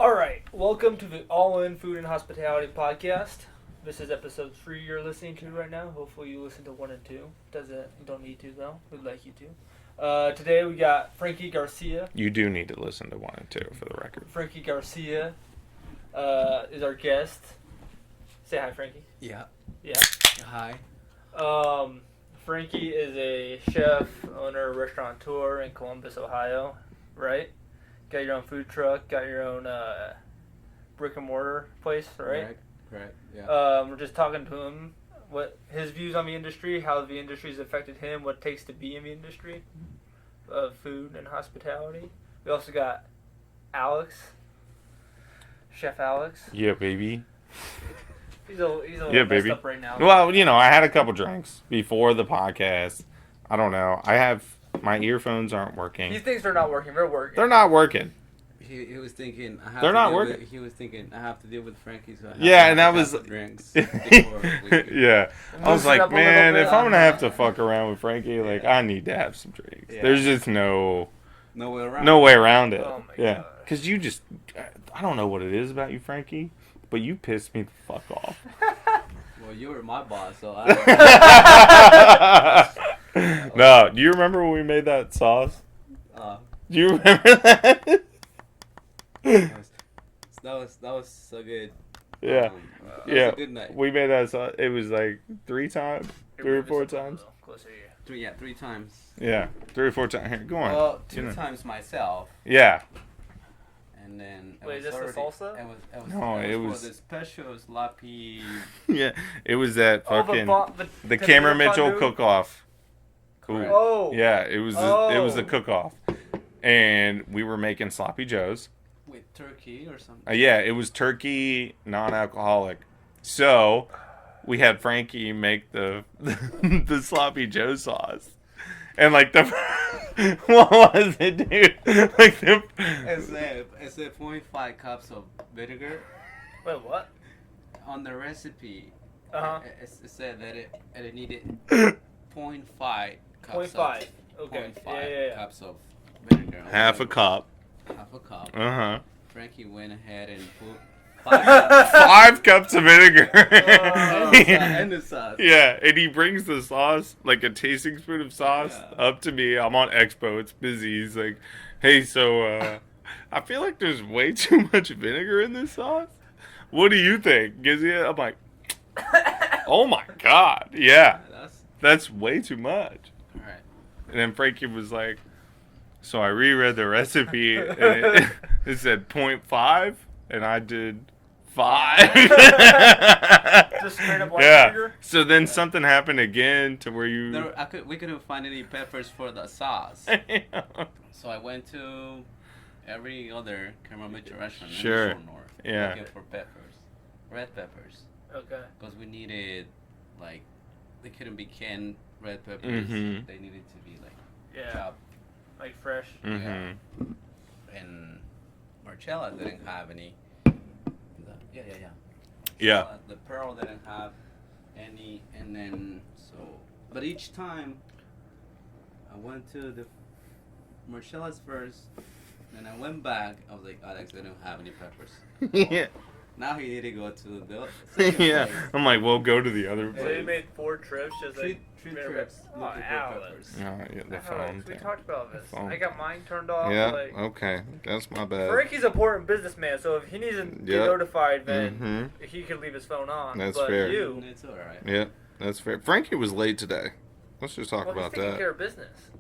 Alright, welcome to the All-In Food and Hospitality Podcast. This is episode 3 you're listening to right now. Hopefully you listen to 1 and 2. You don't need to though. We'd like you to. Today we got Frankie Garcia. You do need to listen to 1 and 2 for the record. Frankie Garcia is our guest. Say hi, Frankie. Yeah. Yeah. Hi. Frankie is a chef, owner, restaurateur in Columbus, Ohio, right? Got your own food truck, got your own brick and mortar place, right? Correct. Yeah. We're just talking to him, what his views on the industry, how the industry's affected him, what it takes to be in the industry of food and hospitality. We also got Alex, Chef Alex. Yeah, baby. He's a little Yeah, messed baby. up right now. Well, I had a couple drinks before the podcast. I don't know. My earphones aren't working. He thinks they're not working. They're working. They're not working. He was thinking. They're not working. He was thinking I have to deal with Frankie. So I have Yeah, to and that have was. the drinks before we Yeah, I was Loosen like, up a little man, bit. if I'm gonna have to fuck around with Frankie, like, I need to have some drinks. Yeah. There's just no way around. way around it. Oh my Yeah, God. because I don't know what it is about you, Frankie, but you piss me the fuck off. Well, you were my boss, so I. No, do you remember when we made that sauce? uh, Do you remember that? that was so good. Yeah. It was Yeah. a good night. We made that sauce. It was like 3 times, Here, 3 or move 4 this up a times. little closer here. Three times. Yeah, 3 or 4 times. Here, go on. Well, You 2 know. times myself, and and then. Wait, is this the salsa? No, it was- for the special sloppy. yeah, it was that Oh, fucking the the tomato Cameron Mitchell fondue? cook-off. Correct. Oh. Yeah, it was the Oh. cook-off, and we were making sloppy joes. With turkey or something. Yeah, it was turkey, non-alcoholic. So we had Frankie make the the sloppy joe sauce, and like the what was it, dude? Like the It's a 0.5 cups of vinegar. Wait, what? On the recipe, Uh-huh. it said that it needed 0.5 cups 0.5. of Okay. 0.5 Yeah. cups of vinegar. half a cup. Half a cup. Uh-huh. Frankie went ahead and put 5 cups 5 cups of vinegar. and the sauce. Yeah, and he brings the sauce, like a tasting spoon of sauce, Yeah. up to me. I'm on Expo. It's busy. He's like, hey, so I feel like there's way too much vinegar in this sauce. What do you think? Gives you? I'm like, oh my God. Yeah, that's way too much. All right. And then Frankie was like, so I reread the recipe, and it said 0.5, and I did 5. Just straight up white yeah. vinegar? So then something happened again to where you. We couldn't find any peppers for the sauce, so I went to every other Cameron Mitchell restaurant Sure. in the Shore North Yeah. looking for peppers, red peppers. Okay. Because we needed, like, they couldn't be canned red peppers. Mhm. They needed to be, like, Yeah. chopped. Like fresh. Mm-hmm. And Marcella didn't have any. Yeah. Yeah. Marcella, the Pearl didn't have any. And then, but each time I went to the Marcella's first, and I went back, I was like, Alex didn't have any peppers. yeah. Now he need to go to the second Yeah. place. I'm like, well, go to the other So you place. made 4 trips just Three like trips Oh, looking for Alex. peppers. Oh, yeah, the Alex, phone we thing. talked about this. phone. I got mine turned off. Yeah. Like, Okay. That's my bad. Frankie's a important businessman, so if he needs to get Yep. notified, then Mm-hmm. he could leave his phone on. That's but fair. You, It's alright. Yeah. That's fair. Frankie was late today. Let's just talk well, he's about taking that. care of business.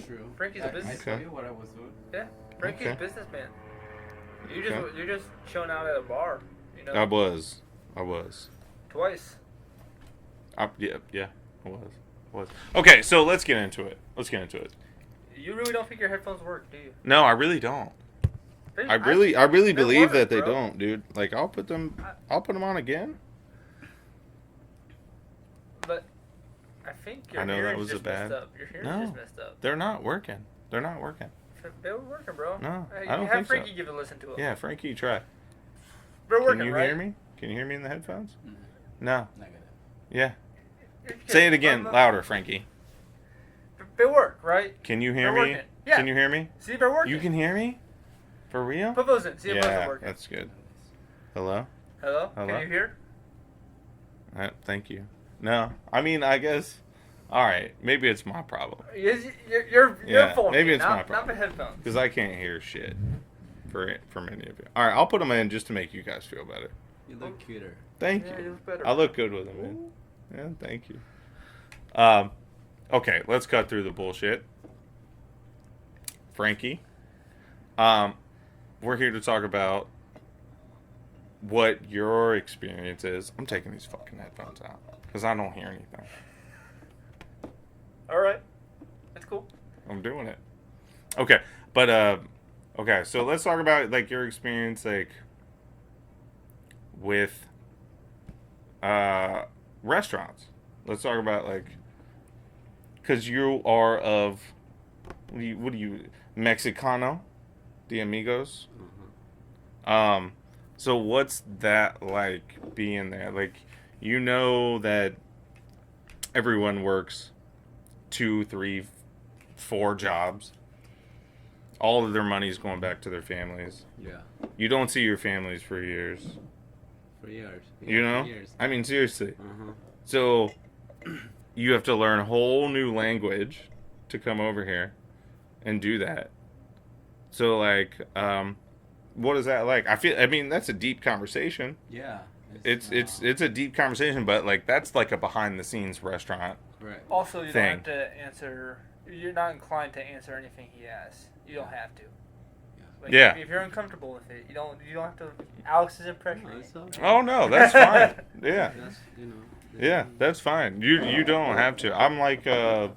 True. Frankie's a I business- told you what I was doing. Yeah, Frankie's a Okay. businessman. Okay. You're just chilling out at a bar, you know. I was. Twice. Yeah. I was. Okay, so let's get into it. You really don't think your headphones work, do you? No, I really don't. They- I really they believe work, that they bro. don't, dude. Like, I'll put them on again. But I think your I know that hearing's was just a bad- messed up. Your hearing's No. just messed up. They're not working. They were working, bro. No, Hey, I don't have think so. Frankie give it a listen to it. Yeah, Frankie, try. They're Can working, you right? hear me? Can you hear me in the headphones? Mhm. No. Negative. Yeah. You're Say it kidding. again, louder, Frankie. They work, right? Can you hear They're me? working. Yeah. Can you hear me? See, they're working. You can hear me? For real? Put those in. See if those Yeah, are working. that's good. Hello? Hello? Hello? Can you hear? Thank you. No, I mean, I guess. All right, maybe it's my problem You're Yeah, faulty, maybe it's not, my problem. Not the headphones. because I can't hear shit. For many of you. All right, I'll put them in just to make you guys feel better. You look cuter. Thank Yeah, you. you look better. I look good with them, man. Yeah, thank you. Okay, let's cut through the bullshit. Frankie, we're here to talk about what your experience is. I'm taking these fucking headphones out because I don't hear anything. All right. That's cool. I'm doing it. Okay, but okay, so let's talk about like your experience like with restaurants. Let's talk about like because you are of what do you Mexicano, the amigos. So what's that like being there? Like you know that everyone works 2, 3, 4 jobs. All of their money's going back to their families. Yeah. You don't see your families for years. For years. You know? For years. I mean, seriously. Uh-huh. So, you have to learn a whole new language to come over here and do that. So, like, what is that like? I mean, that's a deep conversation. Yeah. It's a deep conversation, but, like, that's like a behind-the-scenes restaurant. correct. Also, you Thing. don't have to answer. You're not inclined to answer anything he asks. You don't have to. Like, Yeah. If you're uncomfortable with it, you don't have to. Alex's impression. No, it's okay. Oh, no, that's fine. Yeah. That's, you know. Yeah, that's fine. You don't have to. I'm like the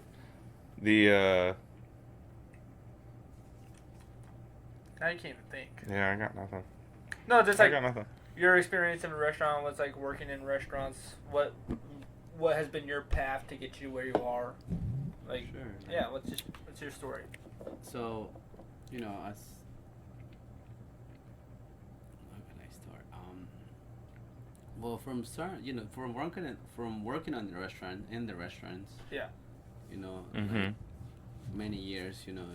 Now you can't even think. yeah, I got nothing. No, just I like got nothing. your experience in a restaurant. What's like working in restaurants? What has been your path to get you where you are? Like, Sure. yeah. What's your story? So, you know, as how can I start? Well, from start, you know, from working on the restaurant in the restaurants. Yeah. You know, Mm-hmm. like many years. You know,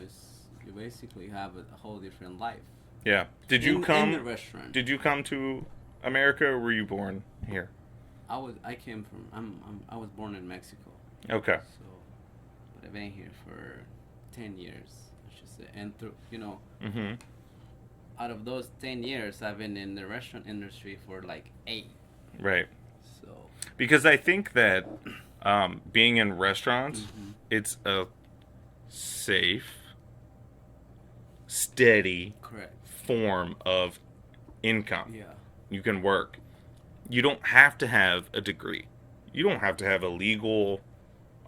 you basically have a whole different life. Yeah. Did you in the come? restaurant? Did you come to America, or were you born here? I came from. I was born in Mexico. Okay. So, but I've been here for 10 years, I should say. And through, you know, Mm-hmm. out of those 10 years, I've been in the restaurant industry for like 8. Right. So, Because I think that being in restaurants, Mhm. it's a safe, steady correct. form of income. Yeah. You can work. You don't have to have a degree. You don't have to have a legal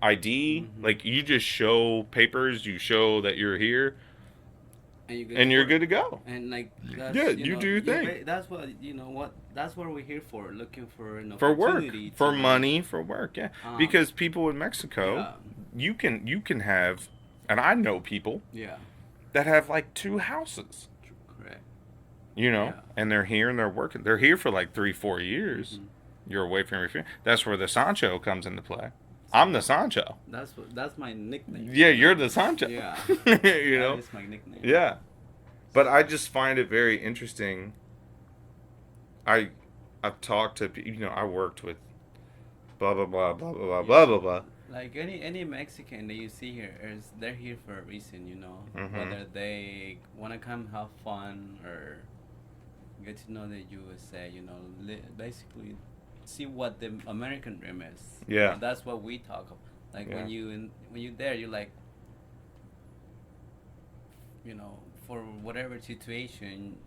ID. Mhm. Like you just show papers, you show that you're here, And you're work. good to go. And like, that's, Yeah, you do your thing. That's what, you know, that's what we're here for, looking for an For work, opportunity for to- money, for work, yeah. Because people in Mexico, Yeah. you can have, and I know people Yeah. that have like 2 houses, Correct. you know, Yeah. and they're here and they're working. They're here for like 3-4 years. Mhm. You're away from your family. That's where the Sancho comes into play. I'm the Sancho. That's my nickname. Yeah, you're the Sancho. Yeah. you know? That is my nickname. Yeah. But I just find it very interesting. I've talked to you know, I worked with blah blah blah blah blah blah blah blah. Like any Mexican that you see here they're here for a reason, you know. Mhm. Whether they want to come have fun or get to know the USA, you know, basically see what the American dream is. You Yeah. know, that's what we talk about. Like Yeah. when you're there, you're like, you know, for whatever situation,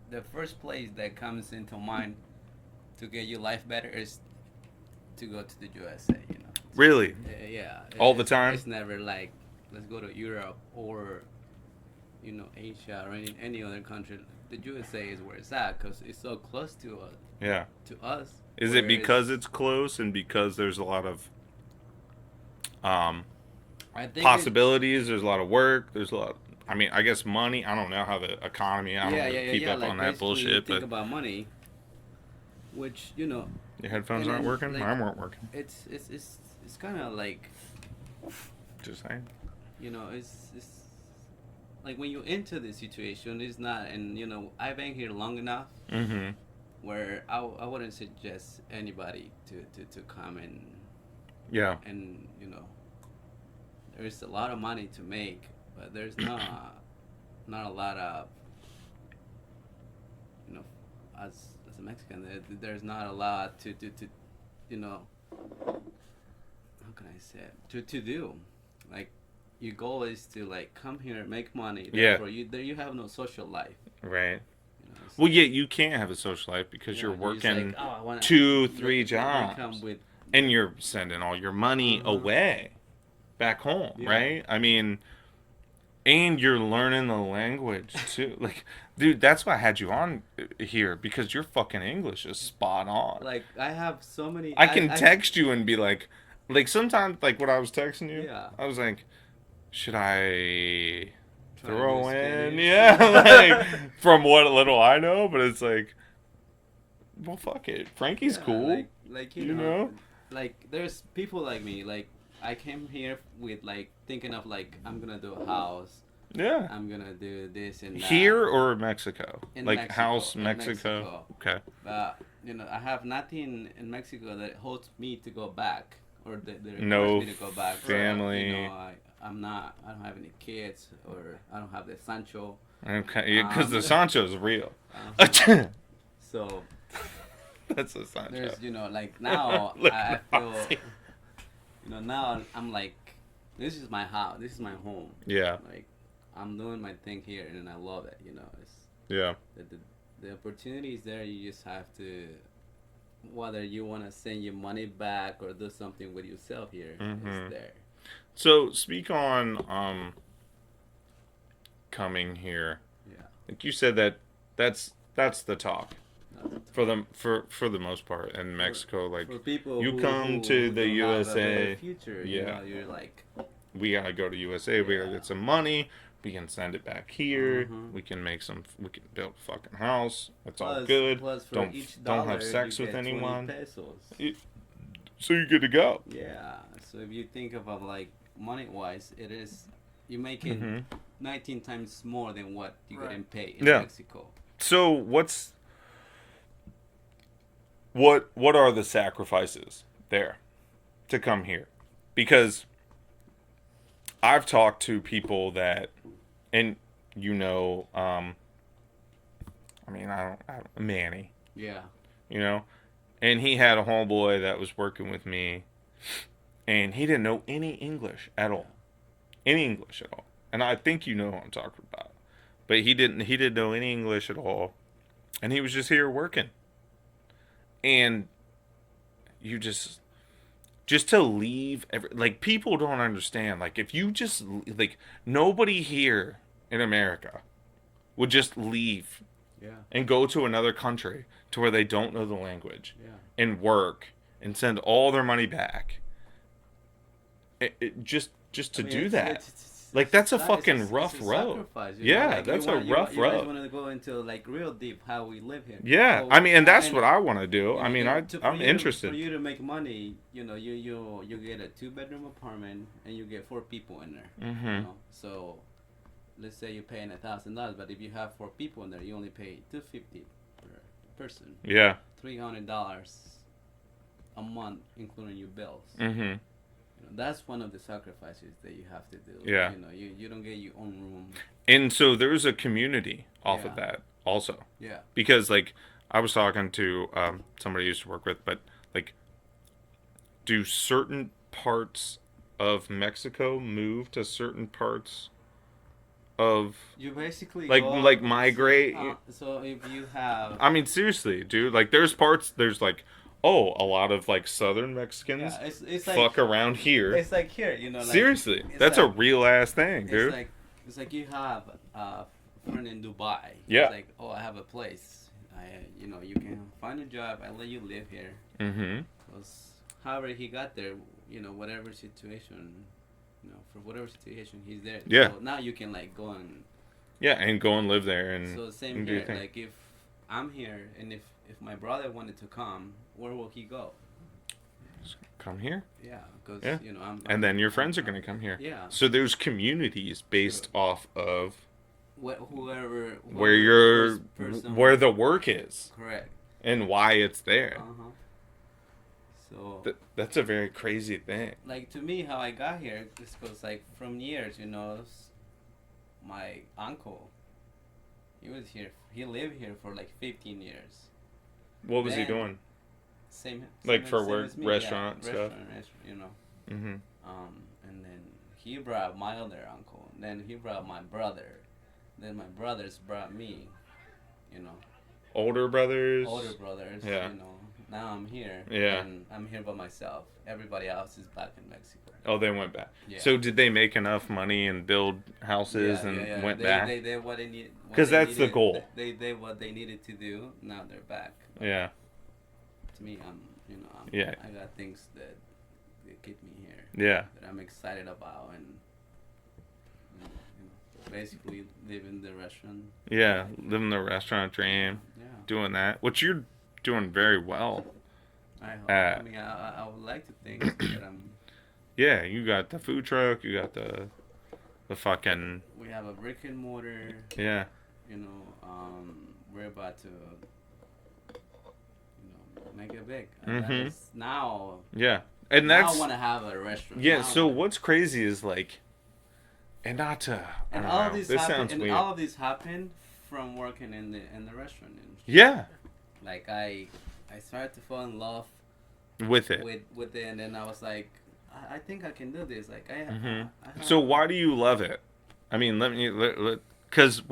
the first place that comes into mind to get your life better is to go to the USA, you know. Really? Yeah. All the time? It's never like, let's go to Europe or, you know, Asia or any other country. The USA is where it's at because it's so close to Yeah. us. Is it because it's close and because there's a lot of I think possibilities? There's a lot of work. There's a lot. I mean, I guess money. I don't know how the economy. I don't really keep up like on that basically bullshit. Think But about money, which, you know, your headphones and aren't then, working. like, Mine weren't working. it's kind of like, Just saying. you know, it's like when you enter the situation, it's not, and you know, I've been here long enough Mm-hmm. where I wouldn't suggest anybody to come Yeah. and you know, there's a lot of money to make, but there's not a lot of, you know, as a Mexican, there's not a lot to you know, how can I say it? To do, like, your goal is to like come here, make money. Yeah. Therefore, you have no social life. Right. You know, Well, yeah, you can't have a social life because you're just working like, oh, I wanna, 2-3 they jobs, come with, and you're sending all your money Uh-huh. away back home, Yeah. right? I mean, and you're learning the language too. Like, dude, that's why I had you on here, because your fucking English is spot on. like, I have so many. I can text you and be like sometimes, like what I was texting you, Yeah. I was like, should I Try to throw do in? Spanish. Yeah, like, from what little I know, but it's like, well, fuck it. Frankie's Yeah, cool. Like You know? like there's people like me. Like I came here with like thinking of like I'm gonna do a house. Yeah. I'm gonna do this and that. Here or Mexico? In Like Mexico, house in Mexico? Mexico. Okay. But you know, I have nothing in Mexico that holds me to go back, or that No requires me to go back. family. You know, I don't have any kids, or I don't have the Sancho. Okay. Because the Um, Sancho's real. So That's a Sancho. there's, you know, like now Look, I feel, Nazi. you know, now I'm like, this is my house, this is my home. Yeah. Like, I'm doing my thing here, and I love it. You know, it's Yeah. the opportunity is there. You just have to, whether you want to send your money back or do something with yourself here, Mhm. it's there. So speak on coming here. Yeah. Like you said, that's the talk for them for the most part in Mexico. Like, For people you who, come to the don't have a better USA, future, yeah. you know, you're like, we gotta go to USA. We gotta Yeah. get some money. We can send it back here. Mhm. We can make some. We can build a fucking house. It's all plus, good. plus for Don't- each don't dollar, have sex you with get 20 anyone. pesos. So you're good to go. Yeah. So if you think about like money wise, it is, you're making hmm 19 times more than what you Right. getting paid in Yeah. Mexico. So what are the sacrifices there to come here? Because I've talked to people that, and you know, I mean, I don't Manny, Yeah. you know, and he had a homeboy that was working with me, and he didn't know any English at all, and I think you know who I'm talking about, but he didn't know any English at all, and he was just here working, and you just to leave like, people don't understand, like, if you just, like, nobody here in America would just leave Yeah. and go to another country to where they don't know the language Yeah. and work and send all their money back. Just to I mean, do it's- that. it's- Like, that's a it's fucking it's rough road. sacrifice, you Yeah, know? Like, that's you a want- rough you guys road. want to go into like real deep how we live here. Yeah, So, I mean, and that's and, what I want to do. you I know, mean, for I'm you interested. for you to make money, you know, you get a 2-bedroom apartment and you get 4 people in there. Mm-hmm. You know? So let's say you're paying $1,000, but if you have 4 people in there, you only pay $250 per person, Yeah. $300 a month, including your bills. Mm-hmm. You know, that's one of the sacrifices that you have to do. Yeah. You know, you don't get your own room. And so there's a community off of Yeah. that also. Yeah. Because, like, I was talking to somebody I used to work with, but, like, do certain parts of Mexico move to certain parts of, You basically like, go, migrate? So if you have, I mean, seriously, dude. Like, there's like, oh, a lot of, like, Southern Mexicans yeah, it's like fuck around here. It's like here, you know. Like, Seriously, it's that's a like- real ass thing, dude. It's like you have a friend in Dubai. Yeah. It's like, oh, I have a place. You know, you can find a job. I let you live here. Mm-hmm. Because however he got there, you know, whatever situation, you know, for whatever situation he's there. Yeah. So now you can like go and. Yeah, and go and live there and So same and do your here. thing. Like if I'm here and if my brother wanted to come, where will he go? come here, Yeah, because Yeah. you know and then your friends are gonna come here. Yeah. So there's communities based off of whoever where the you're first person where the work is correct. and why it's there. So That's a very crazy thing. like to me, how I got here, this goes like from years. You know, my uncle, he was here. He lived here for like 15 years. What was he Then- doing? Same. Like same for same work, as me, restaurant yeah, stuff? You know. Mm-hmm. And then he brought my other uncle. Then he brought my brother. Then my brothers brought me. You know, Older brothers. older brothers. Yeah. You know, now I'm here. Yeah. And I'm here by myself. Everybody else is back in Mexico. Oh, they went back. Yeah. So did they make enough money and build houses and went back? They did what they need. 'Cause that's the goal. They did what they needed to do. Now they're back. Yeah. To me, Yeah. I got things that keep me here. Yeah. That I'm excited about and basically living the restaurant. Yeah. Living the restaurant dream, Yeah. doing that, which you're doing very well. I hope. I mean, I would like to think that Yeah, you got the food truck, you got the fucking we have a brick and mortar. yeah. You know, we're about to, make it big. Mhm. Now, Yeah. And now that's I want to have a restaurant. yeah, Now so I wanna- what's crazy is like and not to I And don't all know, of these this happen, sounds and weird. all of these happened from working in the restaurant industry. Yeah. Like I started to fall in love With it. with it, and then I was like, I think I can do this. Like I Mhm. have, So why do you love it? I mean, because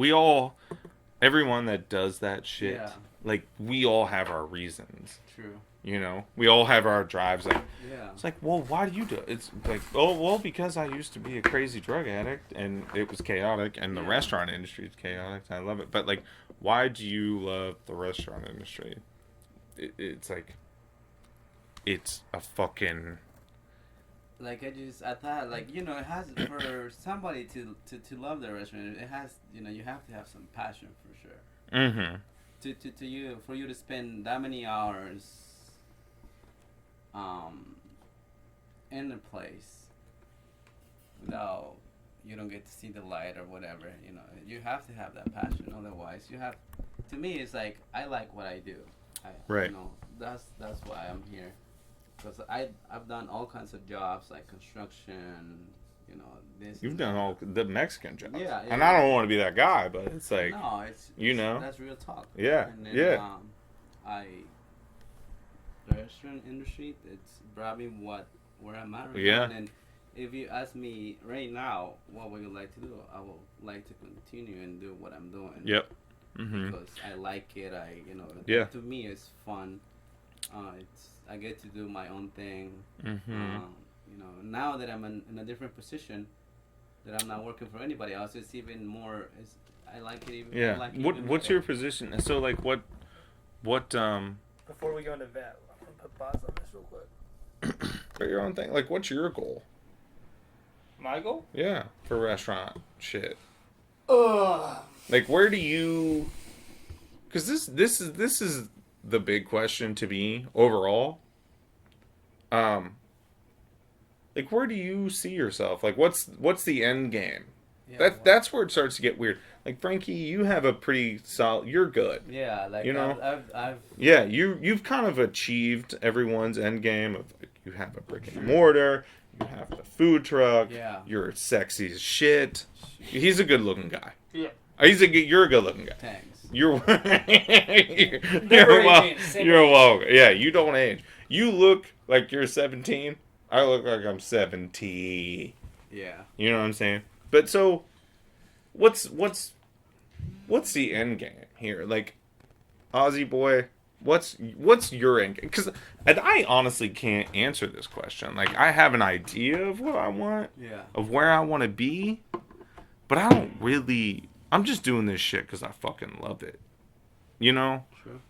everyone that does that shit, Yeah. like we all have our reasons. True. You know, we all have our drives. Like Yeah. it's like, well, why do you do it? It's like, oh, well, because I used to be a crazy drug addict and it was chaotic, and the Yeah. restaurant industry is chaotic. I love it, but like, why do you love the restaurant industry? It's like, it's a fucking Like I thought, like it has for somebody to love the restaurant. It has, you have to have some passion for sure. mm-hmm. For you to spend that many hours, in a place, without you don't get to see the light or whatever. You have to have that passion. Otherwise, you have. To me, it's like I like what I do. Right. That's why I'm here. Because I've done all kinds of jobs like construction, this. You've and done that. all the Mexican jobs. Yeah, And yeah. I don't want to be that guy, but it's like, No, it's that's real talk. Yeah, And then, yeah. The restaurant industry, it's brought me where I'm at right Yeah. now. And if you ask me right now, what would you like to do? I would like to continue and do what I'm doing. yep. Mm-hmm. Because I like it. Yeah. To me, it's fun. I get to do my own thing. Mm-hmm. Now that I'm in a different position, that I'm not working for anybody else, it's even more. I like it even. I Yeah. like it What even What's more. your position? So like, what Before we go into that, I'm gonna put pause on this real quick. for your own thing? Like, what's your goal? My goal? Yeah, for restaurant shit. Ugh. Like, where do you? Because this is the big question to me overall. Like, where do you see yourself? Like, what's the end game? Yeah, That's where it starts to get weird. Like, Frankie, you have a pretty solid. You're good. Yeah, like You know? I've Yeah, you've kind of achieved everyone's end game of like, you have a brick and mortar, you have the food truck, Yeah. you're sexy as shit. He's a good looking guy. Yeah. You're a good looking guy. thanks. You're Never well, aging, same you're age. welcome. Yeah, you don't age. You look like you're 17. I look like I'm 70. Yeah. You know what I'm saying? But so, what's the end game here? Like, Aussie boy, what's your end game? Because I honestly can't answer this question. Like, I have an idea of what I want, Yeah. of where I want to be, but I don't really. I'm just doing this shit because I fucking love it. You know? True.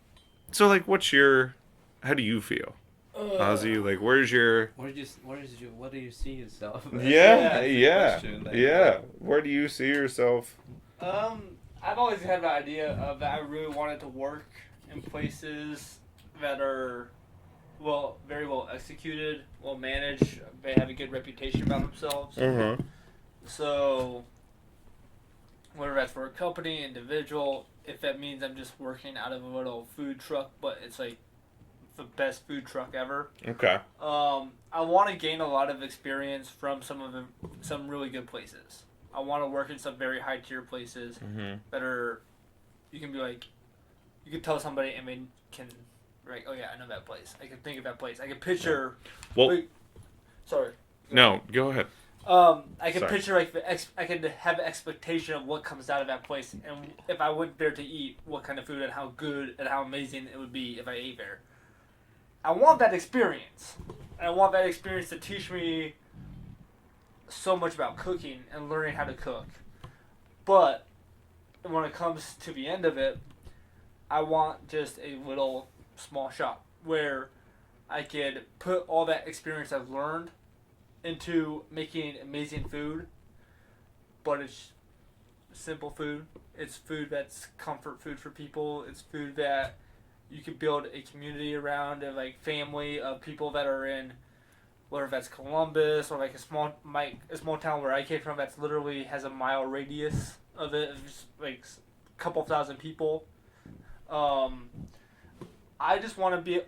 So, like, how do you feel? Ozzy, like, What do you see yourself? Yeah, That's the yeah, question, like, yeah. Where do you see yourself? I've always had the idea of that I really wanted to work in places that are, very well executed, well managed. They have a good reputation about themselves. Uh-huh. So, whether that's for a company, individual, if that means I'm just working out of a little food truck, but it's like the best food truck ever. Okay. I want to gain a lot of experience from some really good places. I want to work in some very high tier places that are, you can be like, you can tell somebody and they can, like, oh yeah, I know that place. I can think of that place. I can picture. Well, like, sorry. no, go ahead. I can Sorry. picture like I can have an expectation of what comes out of that place, and if I went there to eat, what kind of food and how good and how amazing it would be if I ate there. I want that experience, and I want that experience to teach me so much about cooking and learning how to cook. But when it comes to the end of it, I want just a little small shop where I could put all that experience I've learned into making amazing food, but it's simple food. It's food that's comfort food for people. It's food that you can build a community around, and like family of people that are in, whether that's Columbus or like a small town where I came from that's literally has a mile radius of it, of just like a couple thousand people. I just want to be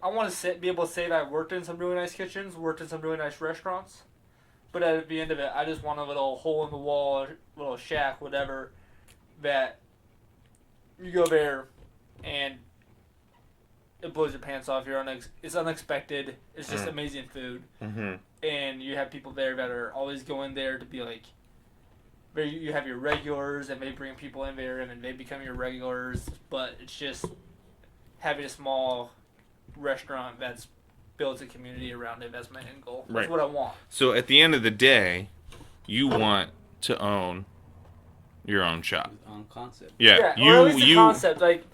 able to say that I worked in some really nice kitchens, worked in some really nice restaurants. But at the end of it, I just want a little hole in the wall, little shack, whatever, that you go there and it blows your pants off. It's unexpected. It's just amazing food. And you have people there that are always going there to be like, you have your regulars and they bring people in there and then they become your regulars. But it's just having a small restaurant that's builds a community around it. That's my end goal. That's what I want. So at the end of the day, you want to own your own shop. On concept. Yeah, or at least the concept. Like,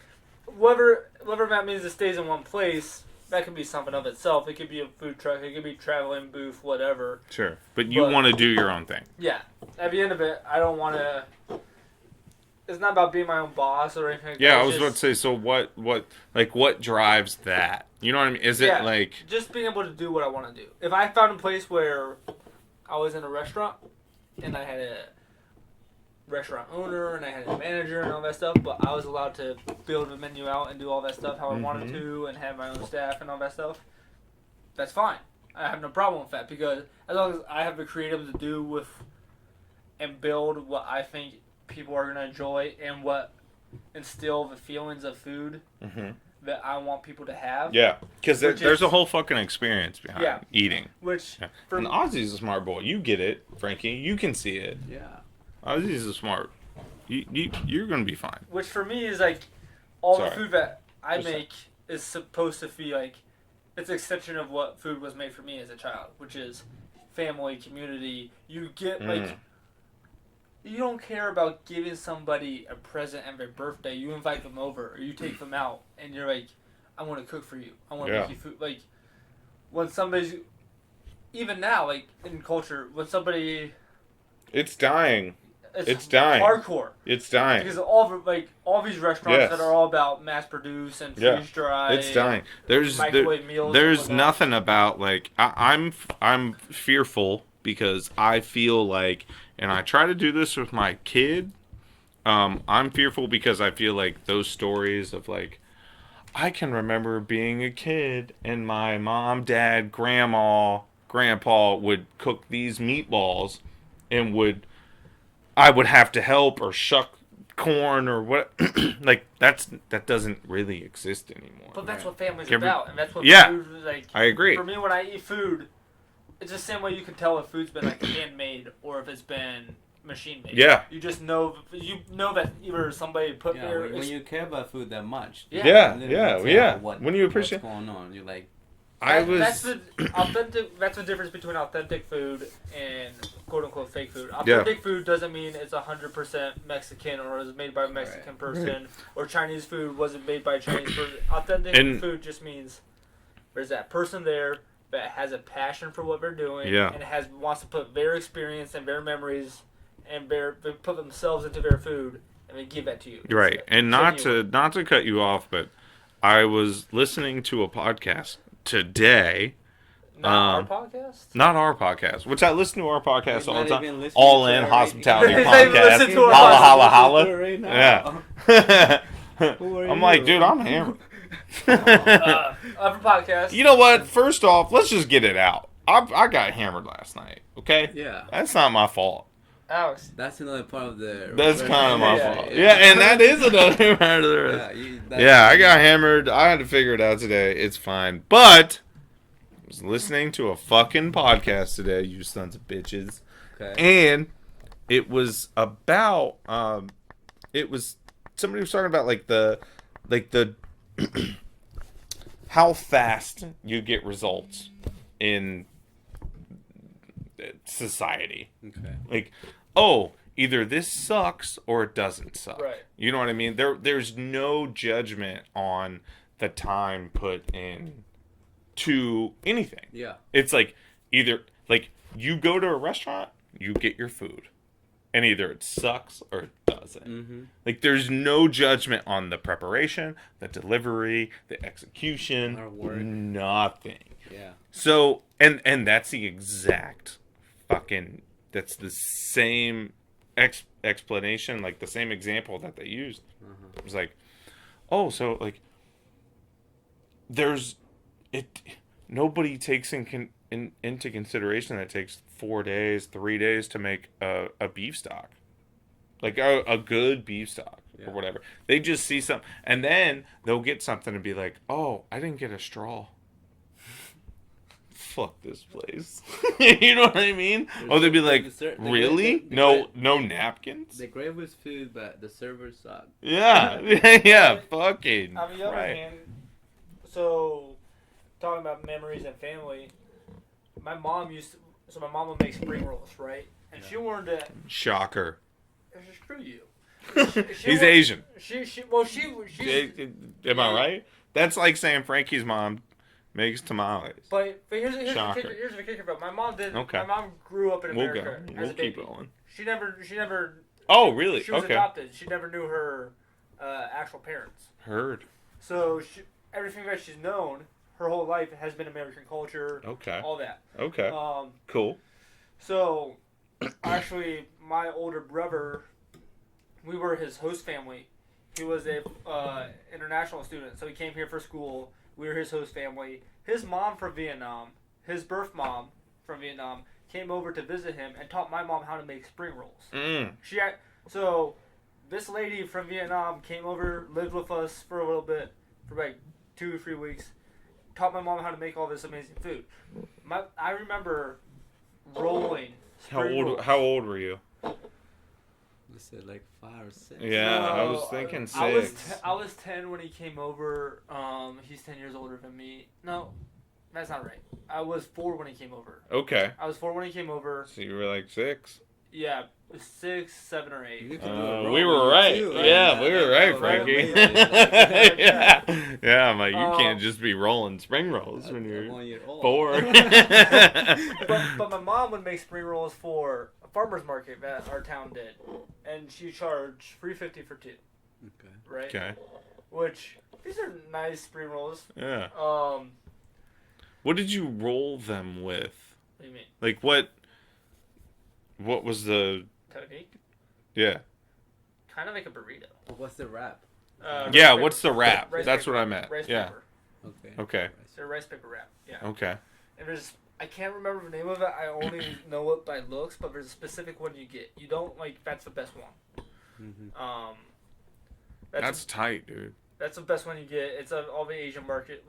whether that means it stays in one place, that could be something of itself. It could be a food truck. It could be traveling booth, whatever. Sure, but you want to do your own thing. Yeah. At the end of it, I don't want to. It's not about being my own boss or anything like that. Yeah, I was about to say. So what drives that? You know what I mean? Is it like just being able to do what I want to do? If I found a place where I was in a restaurant and I had a restaurant owner and I had a manager and all that stuff, but I was allowed to build the menu out and do all that stuff how I wanted to and have my own staff and all that stuff, that's fine. I have no problem with that, because as long as I have the creative to do with and build what I think people are going to enjoy and what instill the feelings of food that I want people to have. Yeah, because there's a whole fucking experience behind eating. Which and Ozzy's a smart boy. You get it, Frankie. You can see it. Yeah. Ozzy's a smart. You're gonna be fine. Which for me is like all the food that I make is supposed to be like, it's an extension of what food was made for me as a child, which is family, community. You get like. You don't care about giving somebody a present on their birthday. You invite them over, or you take them out, and you're like, I want to cook for you. I want to make you food. Like, when somebody's... Even now, like, in culture, when somebody... It's dying. It's dying. Hardcore. It's dying. Because all these restaurants that are all about mass produce and freeze dry. It's dying. There's nothing about, like... I'm fearful because I feel like... And I try to do this with my kid. I'm fearful because I feel like those stories of like, I can remember being a kid and my mom, dad, grandma, grandpa would cook these meatballs and I would have to help or shuck corn or what. Like that doesn't really exist anymore. But that's what family's about. And that's what food is like. I agree. For me, when I eat food, it's the same way you can tell if food's been like handmade or if it's been machine made. Yeah. You just know that either somebody put there. When you care about food that much. Yeah. When you appreciate what's going on, you're like. That's the authentic. That's the difference between authentic food and quote unquote fake food. Authentic food doesn't mean it's 100% Mexican or is made by a Mexican person or Chinese food wasn't made by a Chinese person. Authentic food just means there's that person there that has a passion for what they're doing and wants to put their experience and their memories and they put themselves into their food and they give that to you. Right. And not to cut you off, but I was listening to a podcast today Not our podcast. Not our podcast, which I listen to our podcast He's all not the time. even listening All to in our hospitality He's not even podcast. listening to our Holla, podcast. holla, holla. Right now. Yeah. Who are I'm you? like, dude, I'm hammered. Other podcast. You know what? First off, let's just get it out. I got hammered last night. Okay. Yeah. That's not my fault. Alex. That's another part of the. That's kind of my Yeah, fault. yeah. Yeah, and that is another part of the rest. Yeah, I got hammered. I had to figure it out today. It's fine. But I was listening to a fucking podcast today, you sons of bitches. Okay. And it was about it was somebody was talking about like the how fast you get results in society. Okay. Like, oh, either this sucks or it doesn't suck. Right. You know what I mean? There's no judgment on the time put in to anything. Yeah. It's like either like you go to a restaurant, you get your food. And either it sucks or it doesn't. Mm-hmm. Like there's no judgment on the preparation, the delivery, the execution, Our work. nothing. Yeah. So and that's the exact fucking that's the same explanation, like the same example that they used. It was like, oh, so like there's it nobody takes into consideration that it takes 4 days, 3 days to make a beef stock, like a good beef stock or whatever. They just see something, and then they'll get something and be like, "Oh, I didn't get a straw." Fuck this place. You know what I mean? Or they'd be like, "Really? No napkins?" The great was food, but the servers suck. Yeah, yeah, fucking On the other right. hand, so talking about memories and family, my mom would make spring rolls, right? And she wanted to Shocker. screw you. He's Asian. She's Am I right? That's like saying Frankie's mom makes tamales. But here's the Shocker. kicker. Here's the kicker about my mom did. Okay. My mom grew up in We'll America go. as We'll a keep baby. going. She never. Oh, really? She was Okay. adopted. She never knew her actual parents. Heard. So everything that she's known her whole life has been American culture. Okay. All that. Okay. Cool. So, actually, my older brother, we were his host family. He was a international student, so he came here for school. We were his host family. His mom from Vietnam, his birth mom from Vietnam, came over to visit him and taught my mom how to make spring rolls. So, this lady from Vietnam came over, lived with us for a little bit, for like 2 or 3 weeks, taught my mom how to make all this amazing food. I remember rolling. How old were you? Let's say like 5 or 6. Yeah, No, I was thinking 6. I was 10 when he came over. He's 10 years older than me. No, that's not right. I was 4 when he came over. Okay. I was 4 when he came over. So you were like 6. Yeah, 6, 7, or 8. We were right. Too, right? Yeah, we were right, That was Frankie. amazing. Yeah, I'm like, you can't just be rolling spring rolls when you're 1 year old. 4. But my mom would make spring rolls for a farmer's market that our town did, and she charged $3.50 for 2. Okay. Right. Okay. Which these are nice spring rolls. Yeah. What What did you roll them with? do you mean? Like what was the Technique? yeah. Kind of like a burrito. What's the wrap? Rice Yeah, paper- what's the wrap? rice That's paper. what I meant. Rice Yeah. paper. Okay. Okay. It's a rice paper wrap. Yeah. Okay. And I can't remember the name of it. I only know it by looks, but there's a specific one you get. You don't that's the best one. Mm-hmm. That's tight, dude. That's the best one you get. It's on all the Asian market,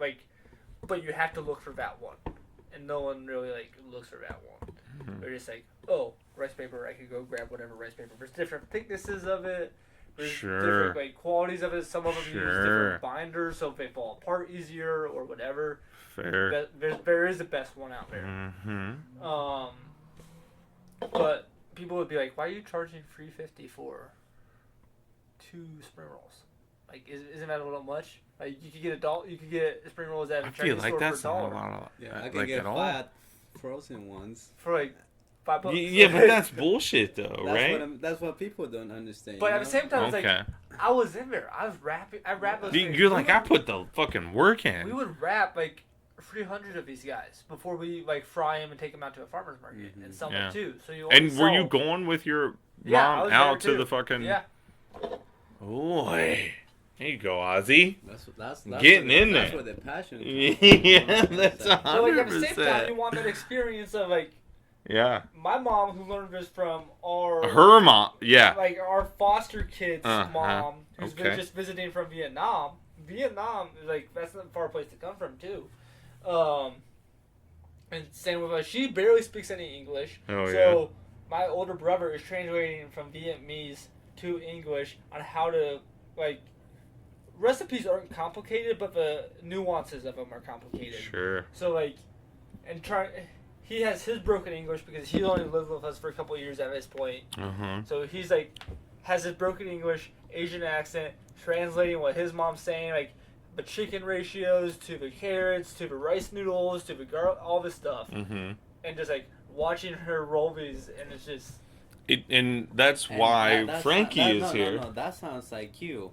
but you have to look for that one, and no one really looks for that one. Mm-hmm. They're just like, oh, rice paper. I could go grab whatever rice paper. There's different thicknesses of it. There's Sure. different qualities of it. Some of them use Sure. different binders, so they fall apart easier or whatever. Fair. There is the best one out there. Mm-hmm. But people would be like, why are you charging $3.50 for 2 spring rolls? Like, isn't that a little much? Like, you could get spring rolls at a I Chinese feel like store that's for not $1 a lot of Yeah, I can like get at all. 5 frozen ones. for like $5. Yeah, but that's bullshit though, That's right? that's what people don't understand. But you at the know? same time, it's Okay. like I was in there. I was rapping. I rapped those things. You're like, I put the fucking work in. We would rap 300 of these guys before we like fry them and take them out to a farmer's market and sell them too. So you And only were you sell- going with your Yeah, I mom was there out to too. the fucking? Yeah. Boy, there you go, Ozzy. That's Getting where in that's there. where the passion comes Yeah, from. that's So like at the same 100%. time, you want that experience of like Yeah, my mom who learned this from our her mom. Yeah, like our foster kid's Uh-huh. mom who's Okay. just visiting from Vietnam. Vietnam is like that's a far place to come from too. And same with her, she barely speaks any English. Oh, so my older brother is translating from Vietnamese to English on how to like recipes aren't complicated, but the nuances of them are complicated. sure. So like, and he has his broken English because he only lived with us for a couple of years at this point. So he's like, has his broken English, Asian accent, translating what his mom's saying, like the chicken ratios to the carrots to the rice noodles to the garlic, all this stuff, and just like watching her roll these, and it's just. And that's And why that's Frankie not- is here. No, that sounds like you.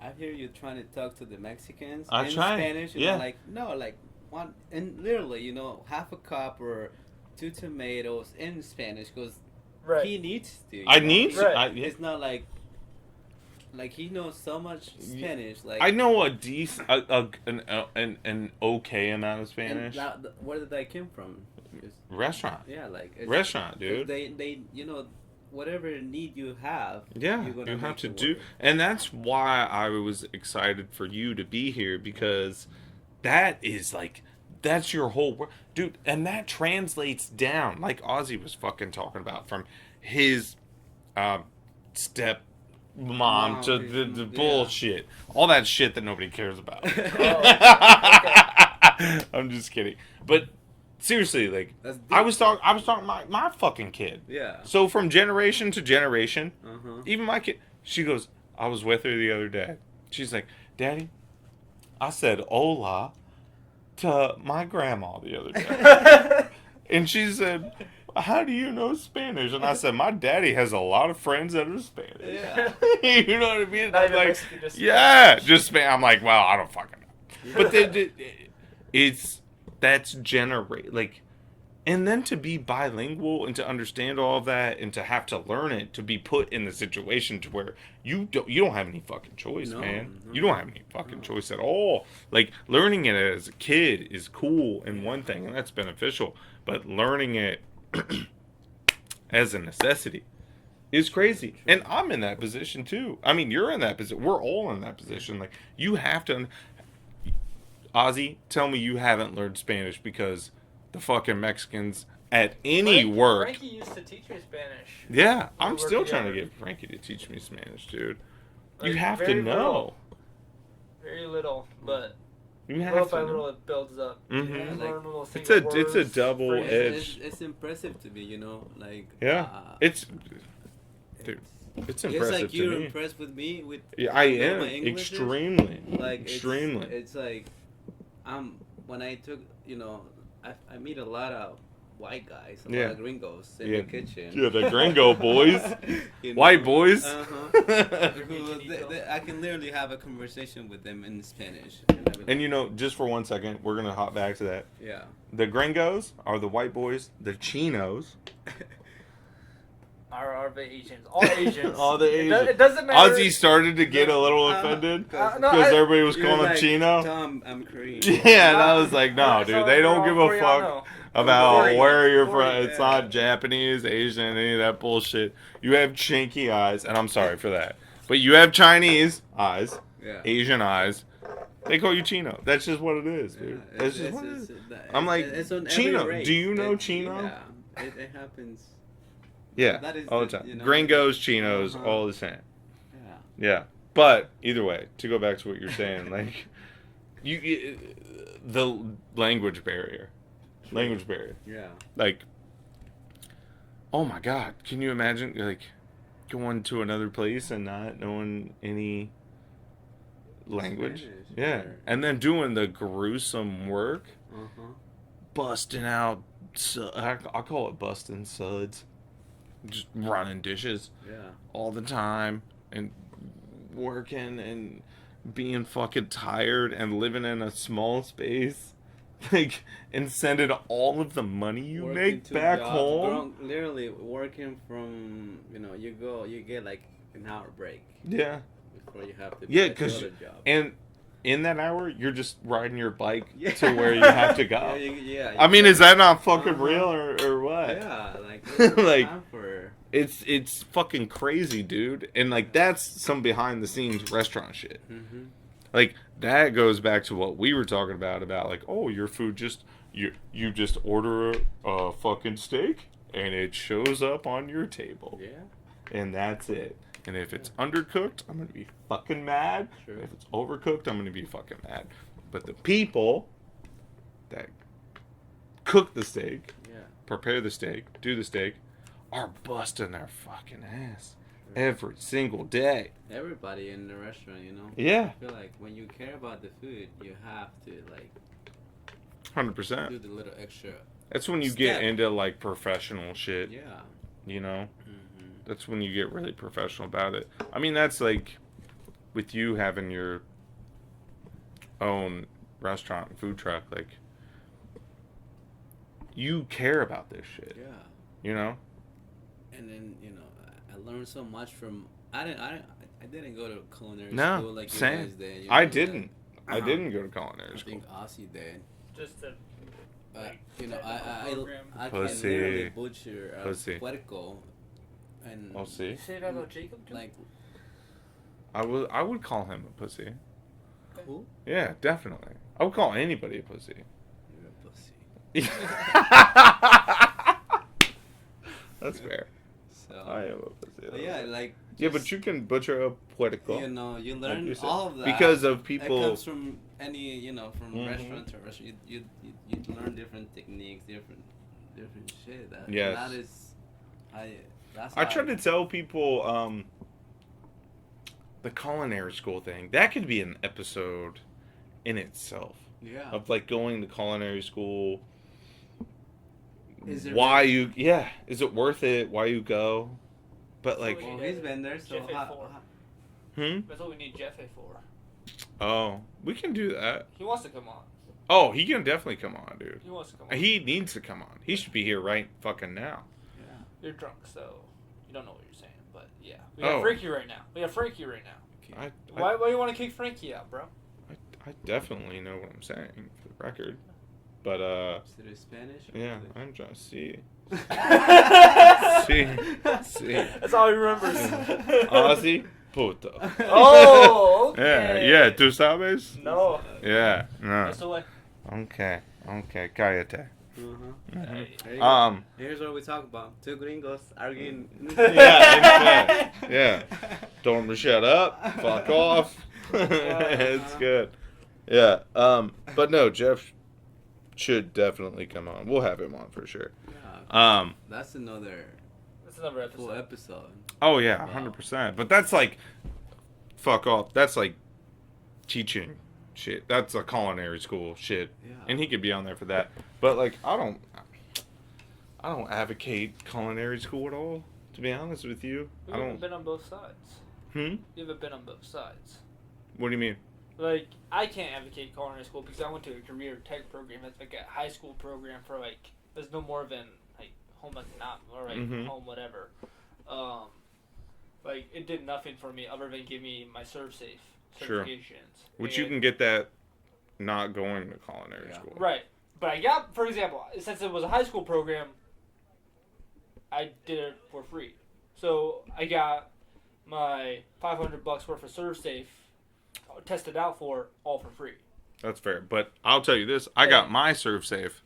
I hear you trying to talk to the Mexicans I in try, Spanish. yeah. Like no, like one, and literally, half a cup or 2 tomatoes in Spanish because Right. he needs to. you I know? need. Right. It's not like he knows so much Spanish. Like I know a decent, an okay amount of Spanish. And where did that come from? Restaurant. Yeah, like Restaurant, dude. They whatever need you have. Yeah, you're gonna you have make to it do, work. and that's why I was excited for you to be here because that is like that's your whole work, dude, and that translates down like Ozzy was fucking talking about from his step mom to the yeah. bullshit, all that shit that nobody cares about. I'm just kidding, but seriously, like That's deep. I was talking my fucking kid. Yeah. So from generation to generation, Uh-huh. even my kid, she goes, I was with her the other day. She's like, Daddy, I said hola to my grandma the other day. And she said, how do you know Spanish? And I said, my daddy has a lot of friends that are Spanish. Yeah. You know what I mean? Not I'm even like, Mexican, just yeah, just Spanish. I'm like, well, I don't fucking know. But that's generate like, and then to be bilingual and to understand all of that and to have to learn it, to be put in the situation to where you don't have any fucking choice, No, man. no. You don't have any fucking choice at all. Like learning it as a kid is cool and one thing, and that's beneficial. But learning it as a necessity is crazy. And I'm in that position too. I mean, you're in that position. We're all in that position. Like you have to. Ozzy, tell me you haven't learned Spanish because the fucking Mexicans at any work. Frankie used to teach me Spanish. Yeah, We I'm work still trying to together. get Frankie to teach me Spanish, dude. You Like, have to very know. little. Very little, but You little have by to little know. it builds up. Mhm. You Like, learn little It's single a words, double phrases. edge. It's impressive to me, like Yeah, it's it's, it's it's impressive like to you're me. impressed with me with Yeah, I with am my English is. extremely, Like extremely. it's like when I took I meet a lot of white guys, a Yeah. lot of gringos in Yeah. the kitchen. Yeah, the gringo boys. You White boys. Uh-huh. I can literally have a conversation with them in Spanish. And you know, just for 1 second, we're gonna hop back to that. yeah. The gringos are the white boys. The chinos. Are the Asians. All Asians. All the Asians. It doesn't matter. Ozzy started to get a little offended no, because I- everybody was You're calling him like, Chino. Tom, I'm Korean. Yeah, and I was like, no, Alright, dude, so they don't we're give all a fuck Koreano. about Korean. where you're from. Korean, It's yeah. not Japanese, Asian, any of that bullshit. You have chinky eyes, and I'm sorry for that. But you have Chinese eyes, Yeah. Asian eyes. They call you Chino. That's just what it is, dude. Yeah, That's just what it is. that- I'm like, it's on every Chino, race. do you know Chino? Yeah, it happens. Yeah, That is all the the- time. you know, Gringos, Chinos, uh-huh. all the same. Yeah. Yeah, but either way, to go back to what you're saying, like the language barrier, Yeah. like, oh my God, can you imagine like going to another place and not knowing any language? Spanish, Yeah, sure. and then doing the gruesome work, Uh-huh. busting out. I call it busting suds, just running dishes Yeah. all the time and working and being fucking tired and living in a small space like, and sending all of the money you Working make two back jobs, home. literally working from, you get like an hour break Yeah. before you have to Yeah, get the 'cause other job. And in that hour, you're just riding your bike Yeah. to where you have to go. Yeah, I mean, is that not fucking Uh-huh. real or what? Yeah, like, there's no Like, time for... it's fucking crazy, dude. And like that's some behind the scenes restaurant shit. Mm-hmm. Like that goes back to what we were talking about like, oh, your food just you just order a fucking steak and it shows up on your table. Yeah. And that's it. And if it's undercooked, I'm gonna be fucking mad. Sure. If it's overcooked, I'm gonna be fucking mad. But the people that cook the steak, Yeah. prepare the steak, do the steak, are busting their fucking ass every single day. Everybody in the restaurant, Yeah, I feel like when you care about the food, you have to like 100%. do the little extra. That's when you Step. get into like professional shit. Yeah. You know, Mm-hmm. that's when you get really professional about it. I mean, that's like with you having your own restaurant and food truck, like you care about this shit. Yeah. You know? And then I learned so much from. I didn't go to culinary No, school like same. you guys did. I didn't. I didn't go to I culinary school. think Aussie did. Just to But program. I can Pussy. literally butcher a Pussy. puerco, and I'll see. you say that about Jacob too? like I would call him a pussy. who? Yeah, definitely. I would call anybody a pussy. You're a pussy. That's fair. So I am a pussy. but yeah, like Yeah, just, but you can butcher a puerco. you like learn you said. all of that Because of That people. comes from any from Mhm. restaurant to restaurant. You learn different techniques, different shit. Yes. That is, that's. I how try to tell people the culinary school thing. That could be an episode in itself. Yeah. Of like going to culinary school. Is it why really- you is it worth it? Why you go? But like Well, he's been there, so Jeff A4. That's what we need Jeff A for. Oh, we can do that. He wants to come on. Oh, he can definitely come on, dude. He wants to come on. He needs to come on. He should be here right fucking now. Yeah. You're drunk, so you don't know what you're saying. But yeah, we Oh. got Frankie right now. We got Frankie right now. Okay. Why do you want to kick Frankie out, bro? I definitely know what I'm saying for the record. But Is it Spanish? or yeah, is it- I'm trying to see. See. That's all he remembers. Aussie puto. Oh, Yeah, okay. yeah, tú sabes? No. Yeah, no. That's the way. Okay, cállate. Uh-huh. Mhm. There you go. Here's what we talk about. Two gringos arguing. Yeah, yeah. Don't shut up. Fuck off. It's good. Yeah. But no, Jeff should definitely come on. We'll have him on for sure. Yeah, that's another That's another full episode. episode. Oh yeah, 100%. But that's like, fuck off. That's like teaching shit. That's a culinary school shit, Yeah. and he could be on there for that. But like, I don't advocate culinary school at all. To be honest with you, We I haven't don't. been on both sides. Hmm. You haven't been on both sides. What do you mean? Like, I can't advocate culinary school because I went to a career tech program. That's like a high school program for like, there's no more than like home economic or like Mhm. home whatever. Like it did nothing for me other than give me my ServSafe Sure. certifications. Which you And- can get that not going to culinary Yeah. school. Right. But I got, for example, since it was a high school program, I did it for free. So I got my $500 worth of ServSafe tested out for all for free. That's fair. But I'll tell you this: I got my ServSafe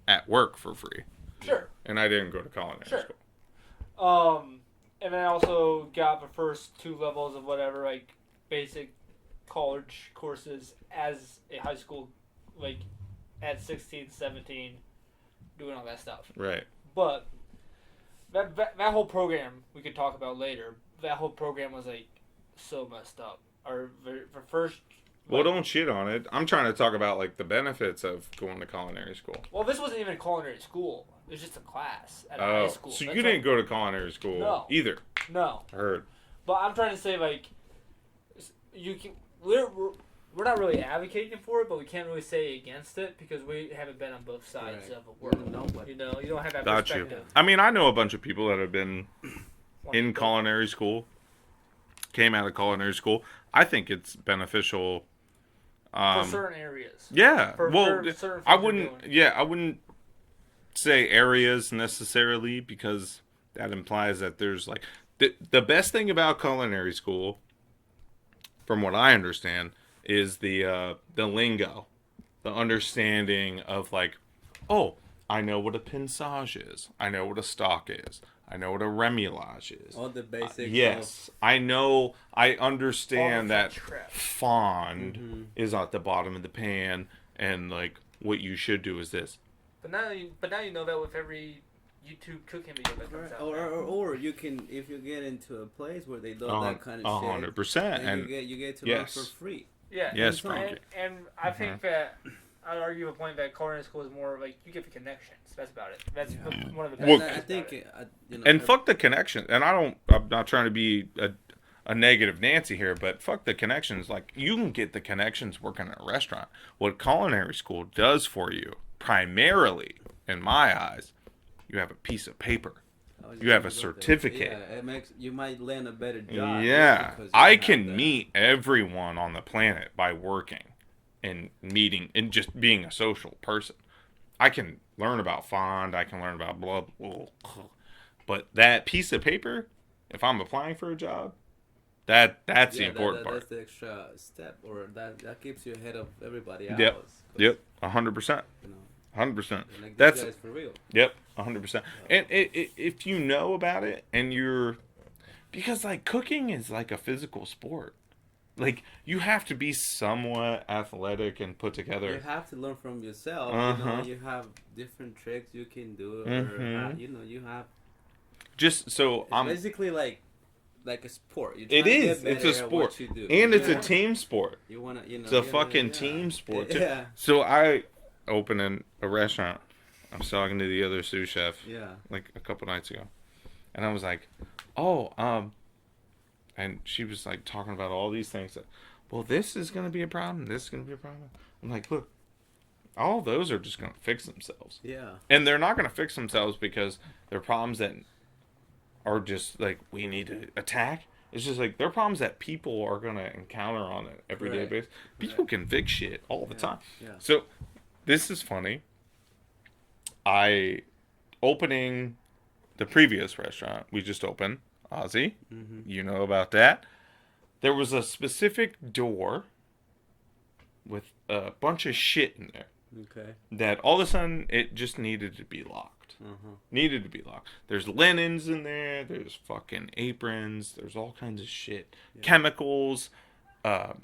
at work for free, Sure. and I didn't go to culinary Sure. school. And then I also got the first 2 levels of whatever, like, basic college courses as a high school, like, at 16, 17, doing all that stuff. Right. But that whole program, we could talk about later, that whole program was, like, so messed up. Or the first... Well, like- don't shit on it. I'm trying to talk about like the benefits of going to culinary school. Well, this wasn't even a culinary school. It was just a class at a Oh, high school. so That's you like- didn't go to culinary school No. either? No. I heard. But I'm trying to say, like, you can we're not really advocating for it, but we can't really say against it because we haven't been on both sides Right. of a world. No, but You know, you don't have that Got you. perspective. I mean, I know a bunch of people that have been in culinary school, came out of culinary school. I think it's beneficial. For certain areas. Yeah. For Well, certain I things you're wouldn't. doing. Yeah, I wouldn't say areas necessarily because that implies that there's like the best thing about culinary school, from what I understand, is the lingo, the understanding of like, oh, I know what a pinçage is. I know what a stock is. I know what a remoulage is. all the basics. Yes, I know. I understand All the that French crap. fond is at the bottom of the pan, and like what you should do is this. But now you know that with every YouTube cooking video that comes Right. out. Or you can, if you get into a place where they do that kind of shit, 100%. and you get to yes. learn for free. Yeah. Yes, and, Frankie. and I think that I'd argue a point that culinary school is more like you get the connections. That's about it. That's one of the best Well, things I about think, it. And fuck the connection. And I'm not trying to be a negative Nancy here, but fuck the connections. Like, you can get the connections working at a restaurant. What culinary school does for you, primarily, in my eyes, you have a piece of paper. You have a certificate. Yeah, it makes you might land a better job. Yeah. because you I have can that. meet everyone on the planet by working and meeting and just being a social person. I can learn about fond, I can learn about blah, blah, blah. But that piece of paper, if I'm applying for a job, that's the important part. That's the extra step, or that keeps you ahead of everybody else. Yep. 'cause, Yep. 100%. You know, 100%. like That's these guys for real. Yep, 100%. And if you know about it and you're, because like cooking is like a physical sport. Like, you have to be somewhat athletic and put You together. have to learn from yourself. Uh-huh. You have different tricks you can do, or Mhm. you have. Just so It's I'm. basically like a sport. You're It trying to is. get It's a better at what sport, you do. and it's Yeah. a team sport. You wanna, It's a fucking team sport too. So I opened a restaurant. I was talking to the other sous chef Yeah. like a couple nights ago, and I was like, "Oh, and she was like talking about all these things. That, well, this is gonna be a problem. This is gonna be a problem. I'm like, look, all those are just gonna fix themselves, Yeah. and they're not gonna fix themselves because they're problems that are just like we need to attack. It's just like they're problems that people are gonna encounter on an everyday Correct. basis. People can fix shit all the time. Yeah. So this is funny. Opening the previous restaurant we just opened, Ozzy. Mm-hmm. You know about that. There was a specific door with a bunch of shit in there Okay. that all of a sudden it just needed to be locked. Uh-huh. Needed to be locked. There's linens in there. There's fucking aprons. There's all kinds of shit. Yeah. Chemicals,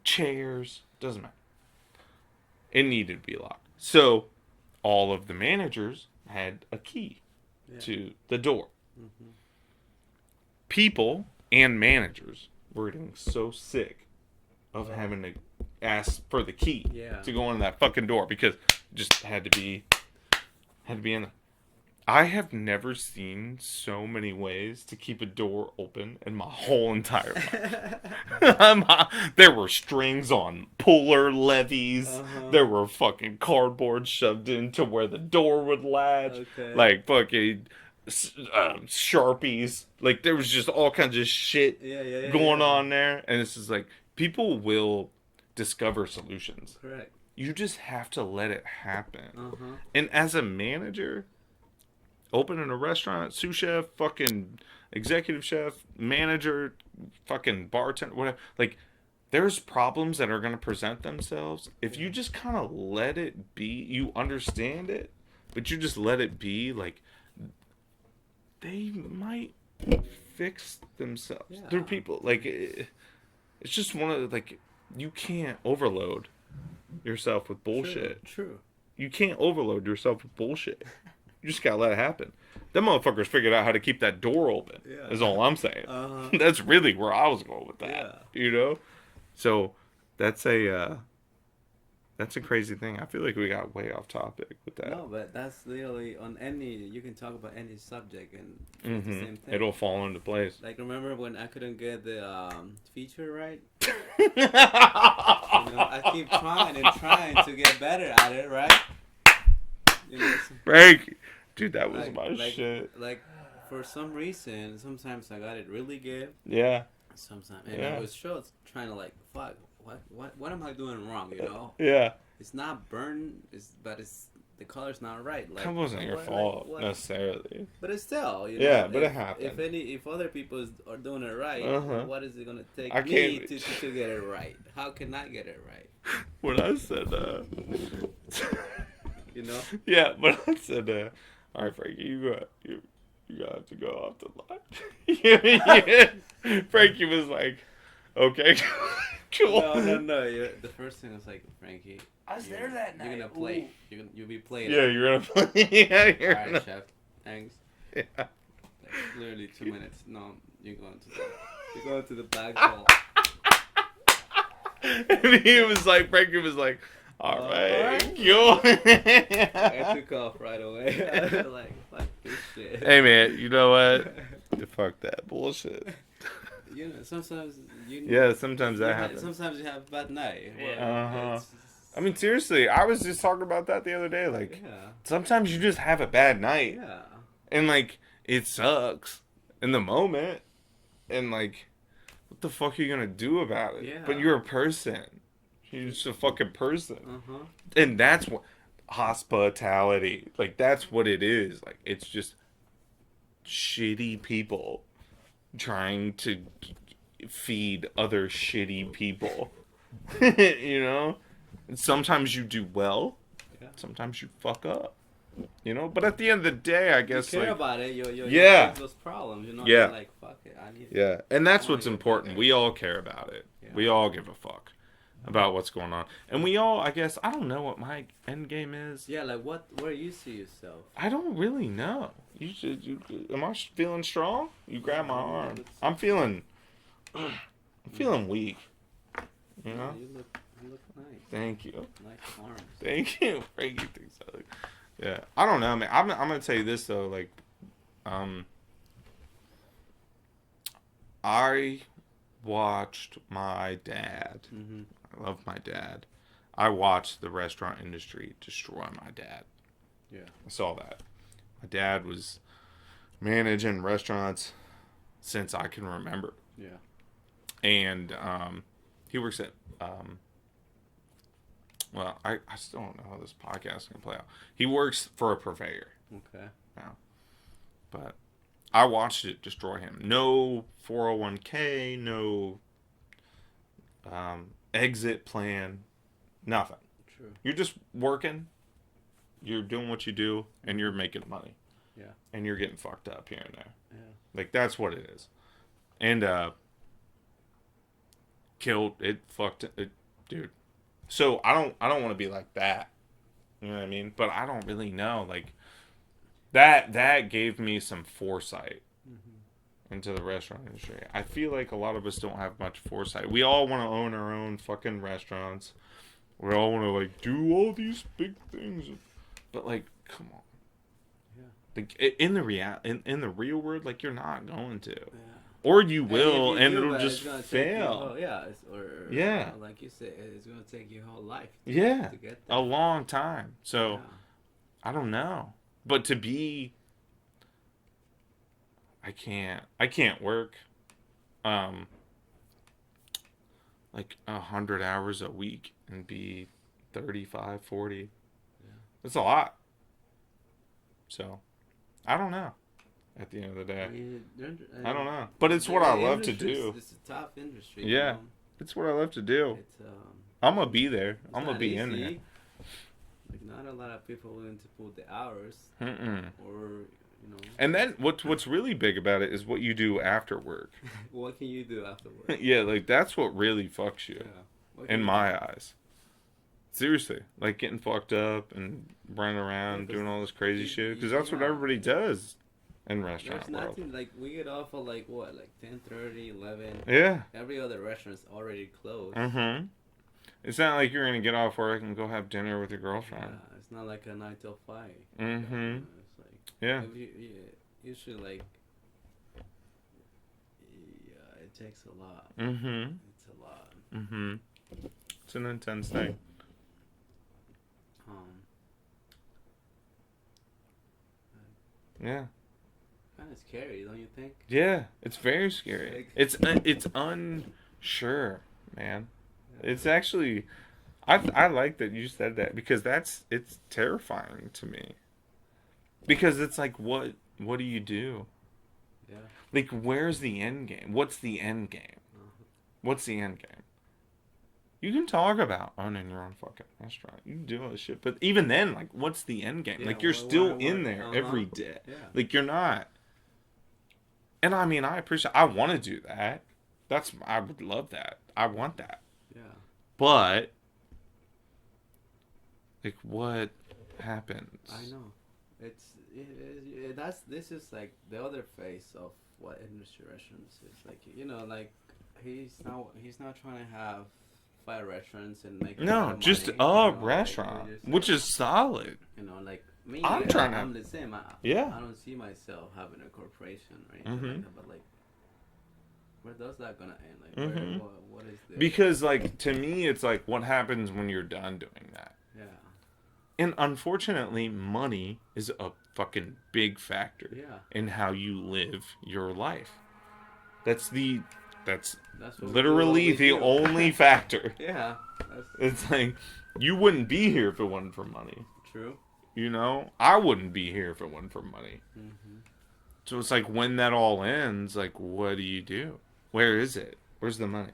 chairs. Doesn't matter. It needed to be locked. So all of the managers had a key Yeah. to the door. Mm-hmm. People and managers were getting so sick of having to ask for the key Yeah. to go in that fucking door because it just had to be in there. I have never seen so many ways to keep a door open in my whole entire life. There were strings on puller levies. Uh-huh. There were fucking cardboard shoved into where the door would latch. Okay. Like fucking Sharpies. Like there was just all kinds of shit Yeah. going on there. And it's just like people will discover solutions. Correct. You just have to let it happen. Uh-huh. And as a manager, opening a restaurant, sous chef, fucking executive chef, manager, fucking bartender, whatever. Like, there's problems that are going to present themselves. If you just kind of let it be, you understand it, but you just let it be, like, they might fix themselves Yeah. through people. Like, it's just one of the, like, you can't overload yourself with bullshit. True. You can't overload yourself with bullshit. You just gotta let it happen. Them motherfuckers figured out how to keep that door open. Yeah. Is all I'm saying. Uh-huh. That's really where I was going with that. Yeah. You know, so that's That's a crazy thing. I feel like we got way off topic with that. No, but that's literally on any. You can talk about any subject and it's the same thing. It'll fall into place. Like remember when I couldn't get the feature right? You know, I keep trying and trying to get better at it, right? You know, Frank, dude, that was my shit. Like for some reason, sometimes I got it really good. Yeah. Sometimes, and Yeah. I was trying to like, fuck, what am I doing wrong? You know, Yeah. it's not burned, but the color's not right. Like That wasn't your fault necessarily. But it's still, you Yeah, know, but it happened. If other people are doing it right, what is it gonna take I me can't- to get it right? How can I get it right? When I said, You know? yeah, but I said, all right, Frankie, you gotta have to go off the line. Yeah. Frankie was like, okay, cool. No. The first thing was like, Frankie, I was there that night. you're gonna play. You'll be playing. Yeah, you're gonna play. Yeah, you're All right, gonna. chef. Thanks. Yeah. Like, literally 2 minutes. No, you're going to the back hall. And he was like, Frankie was like, all right, cool. I took off right away. I was like, fuck this shit. Hey man, you know what? Fuck that bullshit. You know, sometimes Yeah, sometimes that happens. Sometimes you have a bad night. Uh-huh. I mean, seriously, I was just talking about that the other day. Like, Yeah. sometimes you just have a bad night, Yeah. and like it sucks in the moment, and like, what the fuck are you gonna do about it? Yeah. But you're a person. You're just a fucking person, Uh-huh. and that's what hospitality. Like, that's what it is. Like, it's just shitty people trying to feed other shitty people. You know? And sometimes you do well. Yeah. Sometimes you fuck up. You know? But at the end of the day, I guess, You care like, about it. You Yeah. fix those problems. You know. Yeah. You're like, fuck it. I need. yeah. And that's I wanna what's get important. better. We all care about it. Yeah. We all give a fuck about what's going on. And we all, I guess, I don't know what my end game is. Yeah. Like where you see yourself. I don't really know. Am I feeling strong? You grab my arm. I'm feeling weak. You know? You look nice. Thank you. Nice arms. Thank you. Frankie thinks I look. Yeah. I don't know, man. I'm gonna tell you this though, like, I watched my dad. Mm-hmm. I love my dad. I watched the restaurant industry destroy my dad. Yeah. I saw that. My dad was managing restaurants since I can remember. Yeah. And he works at well, I still don't know how this podcast is gonna play out. He works for a purveyor Okay. now. But I watched it destroy him. No 401k, no exit plan, nothing. True. You're just working, you're doing what you do, and you're making money. Yeah. And you're getting fucked up here and there. Yeah. Like, that's what it is. And killed it, fucked it, dude. So I don't want to be like that. You know what I mean? But I don't really know. Like, that gave me some foresight into the restaurant industry. I feel like a lot of us don't have much foresight. We all want to own our own fucking restaurants. We all want to, like, do all these big things. But, like, come on. Yeah. Like, in the real world, like, you're not going to. Yeah. Or you And will, if you and do, it'll but just it's gonna take you fail. whole- yeah. Yeah. Like you said, it's gonna take your whole life. Yeah, To get there. a long time. So, Yeah. I don't know. But to be... I can't work, like 100 hours a week and be 35, 40. Yeah. That's a lot. So, I don't know. At the end of the day. I don't know. But it's what I love to do. It's a tough industry. Yeah. You know? It's what I love to do. It's I'm going to be there. it's I'm going to not be in there. easy. Like not a lot of people willing to put the hours, Mm-mm. or you know. And then what's really big about it is what you do after work. What can you do afterwards? Yeah, like that's what really fucks you. Yeah. What can In you my eyes. Seriously. Like getting fucked up and running around, Yeah, doing all this crazy you- shit. Because you- that's what yeah. everybody does in do? restaurant There's world. nothing like we get off at like what, like 10:30, 11. Yeah. Every other restaurant's already closed. Mm-hmm. It's not like you're gonna get off work and go have dinner with your Yeah, girlfriend. it's not like a 9 till 5. Mm-hmm. It's like Yeah. if usually like yeah, it takes a lot. Mm-hmm. It's a lot. Mm-hmm. It's an intense thing. Um, Yeah. kind of scary, don't you think? Yeah. It's very scary. Like- It's unsure, man. It's actually, I like that you said that because it's terrifying to me. Because it's like, what do you do? Yeah. Like, where's the end game? What's the end game? Uh-huh. What's the end game? You can talk about owning your own fucking restaurant. You can do all this shit. But even then, like, what's the end game? Yeah, like, you're why- still why- in why- there uh-huh. every day. Yeah. Like, you're not. And I mean, I want to do that. I would love that. I want that. Yeah. But, like, what happens? I know. This is like the other face of what industry restaurants is like. You know, like he's not trying to have 5 restaurants and make a lot No, of just money, a you know, like, restaurant, just, which is solid. you know, like me. I'm trying to- I'm the same. Yeah. I don't see myself having a corporation or anything like Mhm. that. But like, where does that gonna end? Like, Mhm. what is the Because, like, to me, it's like, what happens when you're done doing that? yeah. And unfortunately, money is a fucking big factor Yeah. in how you live your life. That's That's what literally we the do. only factor. Yeah, that's It's like, you wouldn't be here if it wasn't for money. true. You know? I wouldn't be here if it wasn't for money. Mm-hmm. So it's like, when that all ends, like, what do you do? Where is it? Where's the money?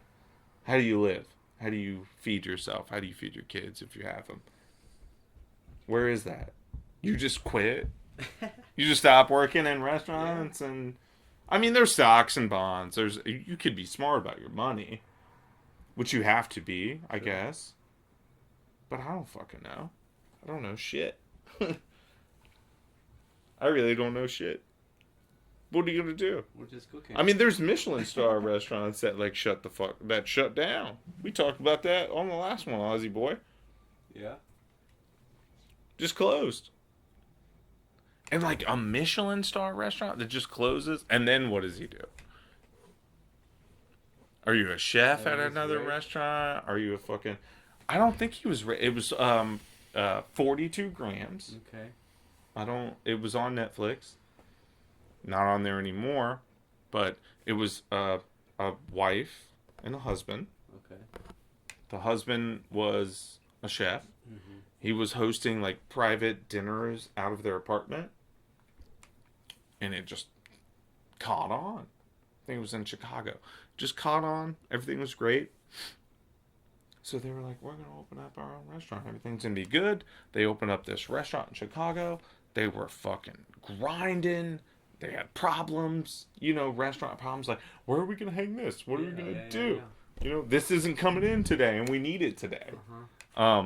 How do you live? How do you feed yourself? How do you feed your kids if you have them? Where is that? You just quit? You just stop working in restaurants? And I mean, there's stocks and bonds. You could be smart about your money, which you have to be, I Sure. guess. But I don't fucking know. I don't know shit. I really don't know shit. What are you gonna do? We're just cooking. I mean, there's Michelin star restaurants that like shut down. We talked about that on the last one, Aussie boy. yeah. Just closed. And like a Michelin star restaurant that just closes, and then what does he do? Are you a chef at he's another rich. restaurant? Are you a fucking? I don't think he was. It was 42 grams. Okay. It was on Netflix. Not on there anymore, but it was a wife and a husband. Okay. The husband was a chef. Mm-hmm. He was hosting like private dinners out of their apartment, and it just caught on. I think it was in Chicago. Just caught on. Everything was great. So they were like, we're going to open up our own restaurant. Everything's going to be good. They opened up this restaurant in Chicago. They were fucking grinding. They had problems, restaurant problems. Like, where are we going to hang this? What are we going to do? This isn't coming in today, and we need it today. Uh-huh.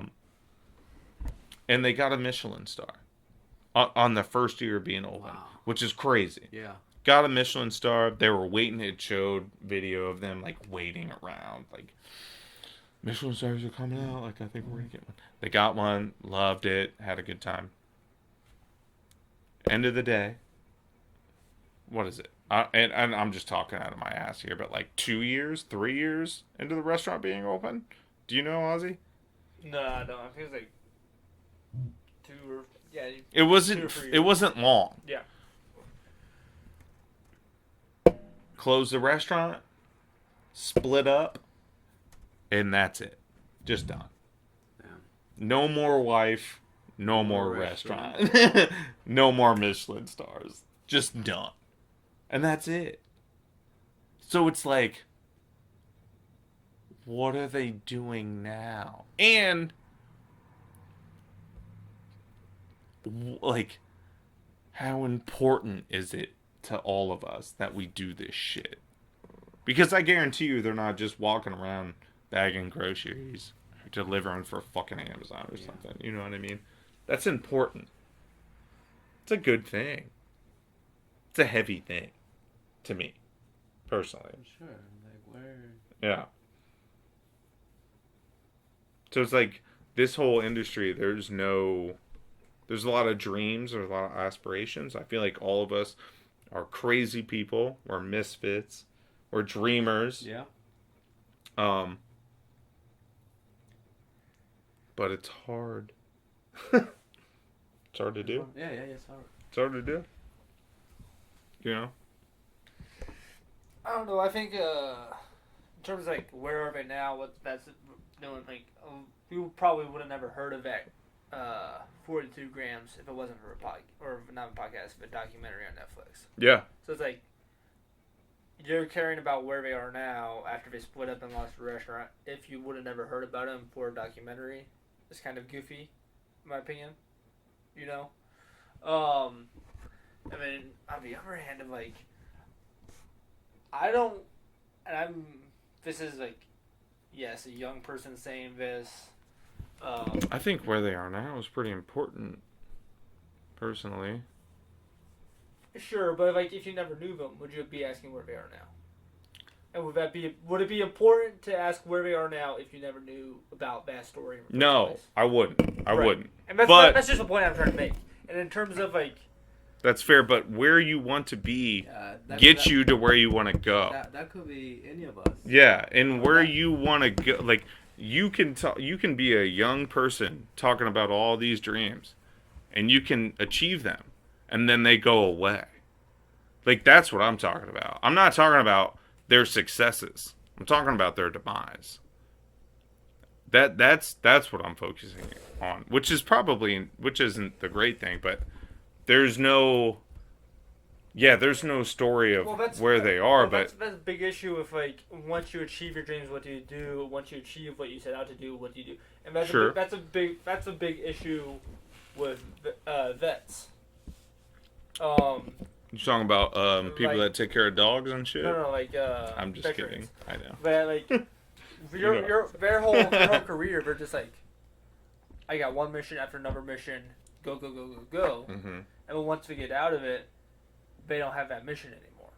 And they got a Michelin star on the first year of being open, Wow. which is crazy. Yeah. Got a Michelin star. They were waiting. It showed video of them like waiting around, like Michelin stars are coming out. Like, I think we're gonna get one. They got one. Loved it. Had a good time. End of the day. What is it? And I'm just talking out of my ass here, but like 2 years, 3 years into the restaurant being open. Do you know, Ozzy? No, I don't. I think it was like 2 or yeah. It wasn't. 2 or 3 It years. wasn't long. Yeah. Close the restaurant, split up, and that's it. Just done. Damn. No more wife, no more more restaurant. No more Michelin stars. Just done. And that's it. So it's like, what are they doing now? And, like, how important is it to all of us that we do this shit? Because I guarantee you they're not just walking around bagging groceries or delivering for fucking Amazon or something. You know what I mean? That's important. It's a good thing. It's a heavy thing to me, personally. Sure. Like where? Yeah. So it's like this whole industry. There's a lot of dreams. There's a lot of aspirations. I feel like all of us are crazy people. We're misfits. We're dreamers. Yeah. But it's hard. It's hard to do. Yeah, it's hard. It's hard to do. You know? I don't know. I think in terms of like where are they now, what that's doing, like we probably would have never heard of that 42 grams if it wasn't for a not a podcast, but a documentary on Netflix. Yeah. So it's like you're caring about where they are now after they split up and lost the restaurant. If you would have never heard about them for a documentary, it's kind of goofy, in my opinion. You know, I mean, on the other hand, I'm like, this is like, yes, a young person saying this. I think where they are now is pretty important, personally. Sure, but like, if you never knew them, would you be asking where they are now? And would it be important to ask where they are now if you never knew about that story? In the first No, place? I wouldn't. I Right. wouldn't. And that's, But- that's just the point I'm trying to make. And in terms of like, That's fair, but where you want to be That, gets you to where you want to go. That could be any of us. Yeah, and where you want to go, like you can be a young person talking about all these dreams, and you can achieve them, and then they go away. Like that's what I'm talking about. I'm not talking about their successes. I'm talking about their demise. That's what I'm focusing on, which isn't the great thing, but there's no story of where they are, but that's a big issue with like once you achieve your dreams, what do you do? Once you achieve what you set out to do, what do you do? And that's Sure. that's a big issue with vets. you're talking about people like- that take care of dogs and shit. No, like I'm just veterans. kidding. I know. But like their whole career, they're just like, I got one mission after another mission, go. Mm-hmm. And then once we get out of it, they don't have that mission anymore.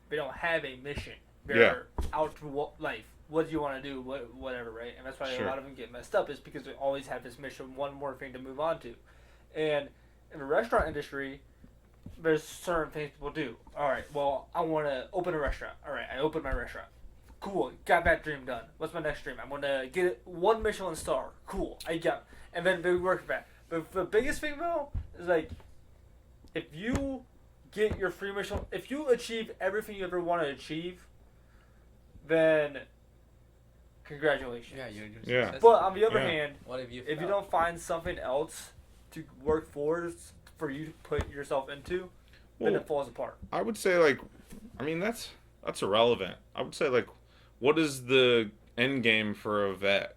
They don't have a mission. They're out to life. What do you want to do? Whatever, right? And that's why Sure. a lot of them get messed up is because they always have this mission, one more thing to move on to. And in the restaurant industry, there's certain things people do. All right, well, I want to open a restaurant. All right, I opened my restaurant. Cool, got that dream done. What's my next dream? I want to get one Michelin star. Cool, I got. And then they work for that. But the biggest thing though is like, if you get your free Michelin, if you achieve everything you ever want to achieve, then congratulations. Yeah, you're Yeah. successful. But on the other Yeah. hand, What if you if you fail? don't find something else to work for you to put yourself into, then Well, it falls apart. I would say like, I mean that's irrelevant. I would say like, what is the end game for a vet?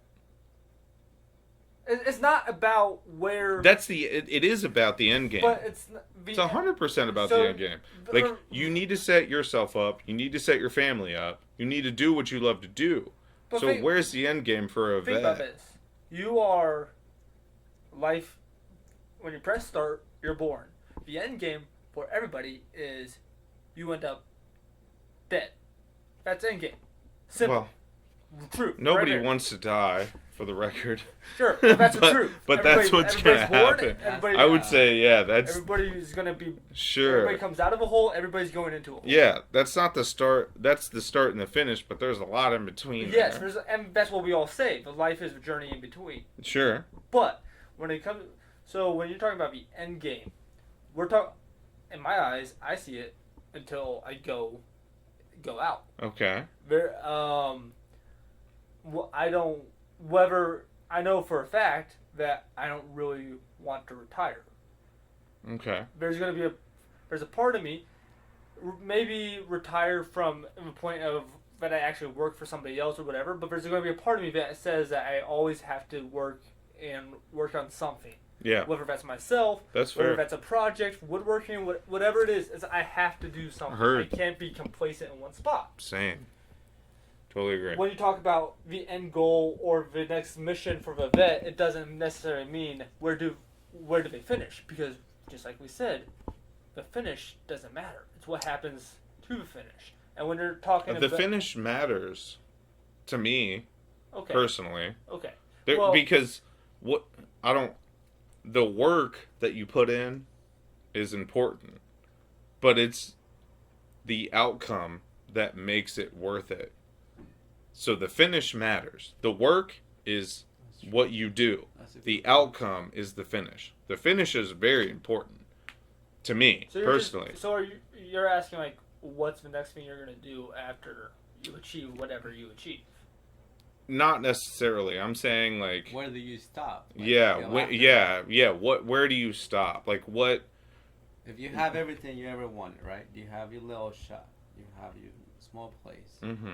It's not about where. It is about the end game. But it's It's 100% about so the end game. Like you need to set yourself up. You need to set your family up. You need to do what you love to do. But So think- where's the end game for a Think about vet? this. You are life. When you press start, you're born. The end game for everybody is you end up dead. That's end game. Simple. Well, True. nobody Right there. wants to die, for the record. Sure, but that's the But- truth. but that's what's gonna everybody's born, happen. Everybody, I would say, yeah, that's everybody is gonna be. sure. Everybody comes out of a hole. Everybody's going into a hole. Yeah, that's not the start. That's the start and the finish, but there's a lot in between. Yes, there. and that's what we all say. The life is a journey in between. Sure. But when it comes, so when you're talking about the end game, we're talking. In my eyes, I see it until I go out. Okay. There, I don't. Whether I know for a fact that I don't really want to retire. Okay. There's a part of me, maybe retire from the point of that I actually work for somebody else or whatever. But there's going to be a part of me that says that I always have to work on something. Yeah. Whether that's myself, That's whether fair. that's a project, woodworking, whatever it is I have to do something. Heard. I can't be complacent in one spot. Same. Totally agree. When you talk about the end goal or the next mission for the vet, it doesn't necessarily mean where do they finish, because just like we said, the finish doesn't matter. It's what happens to the finish. And when you're talking The about finish matters to me okay, personally. okay, Well- because what I don't the work that you put in is important, but it's the outcome that makes it worth it. So the finish matters. The work is what you do. That's a The good point. outcome is the finish. The finish is very important to me So personally. so you're asking like, what's the next thing you're gonna do after you achieve whatever you achieve? Not necessarily. I'm saying like Where do you stop? Like, yeah, you know, after yeah. Where do you stop? Like what? If you have everything you ever wanted, right? You have your little shop. You have your small place. Mm-hmm.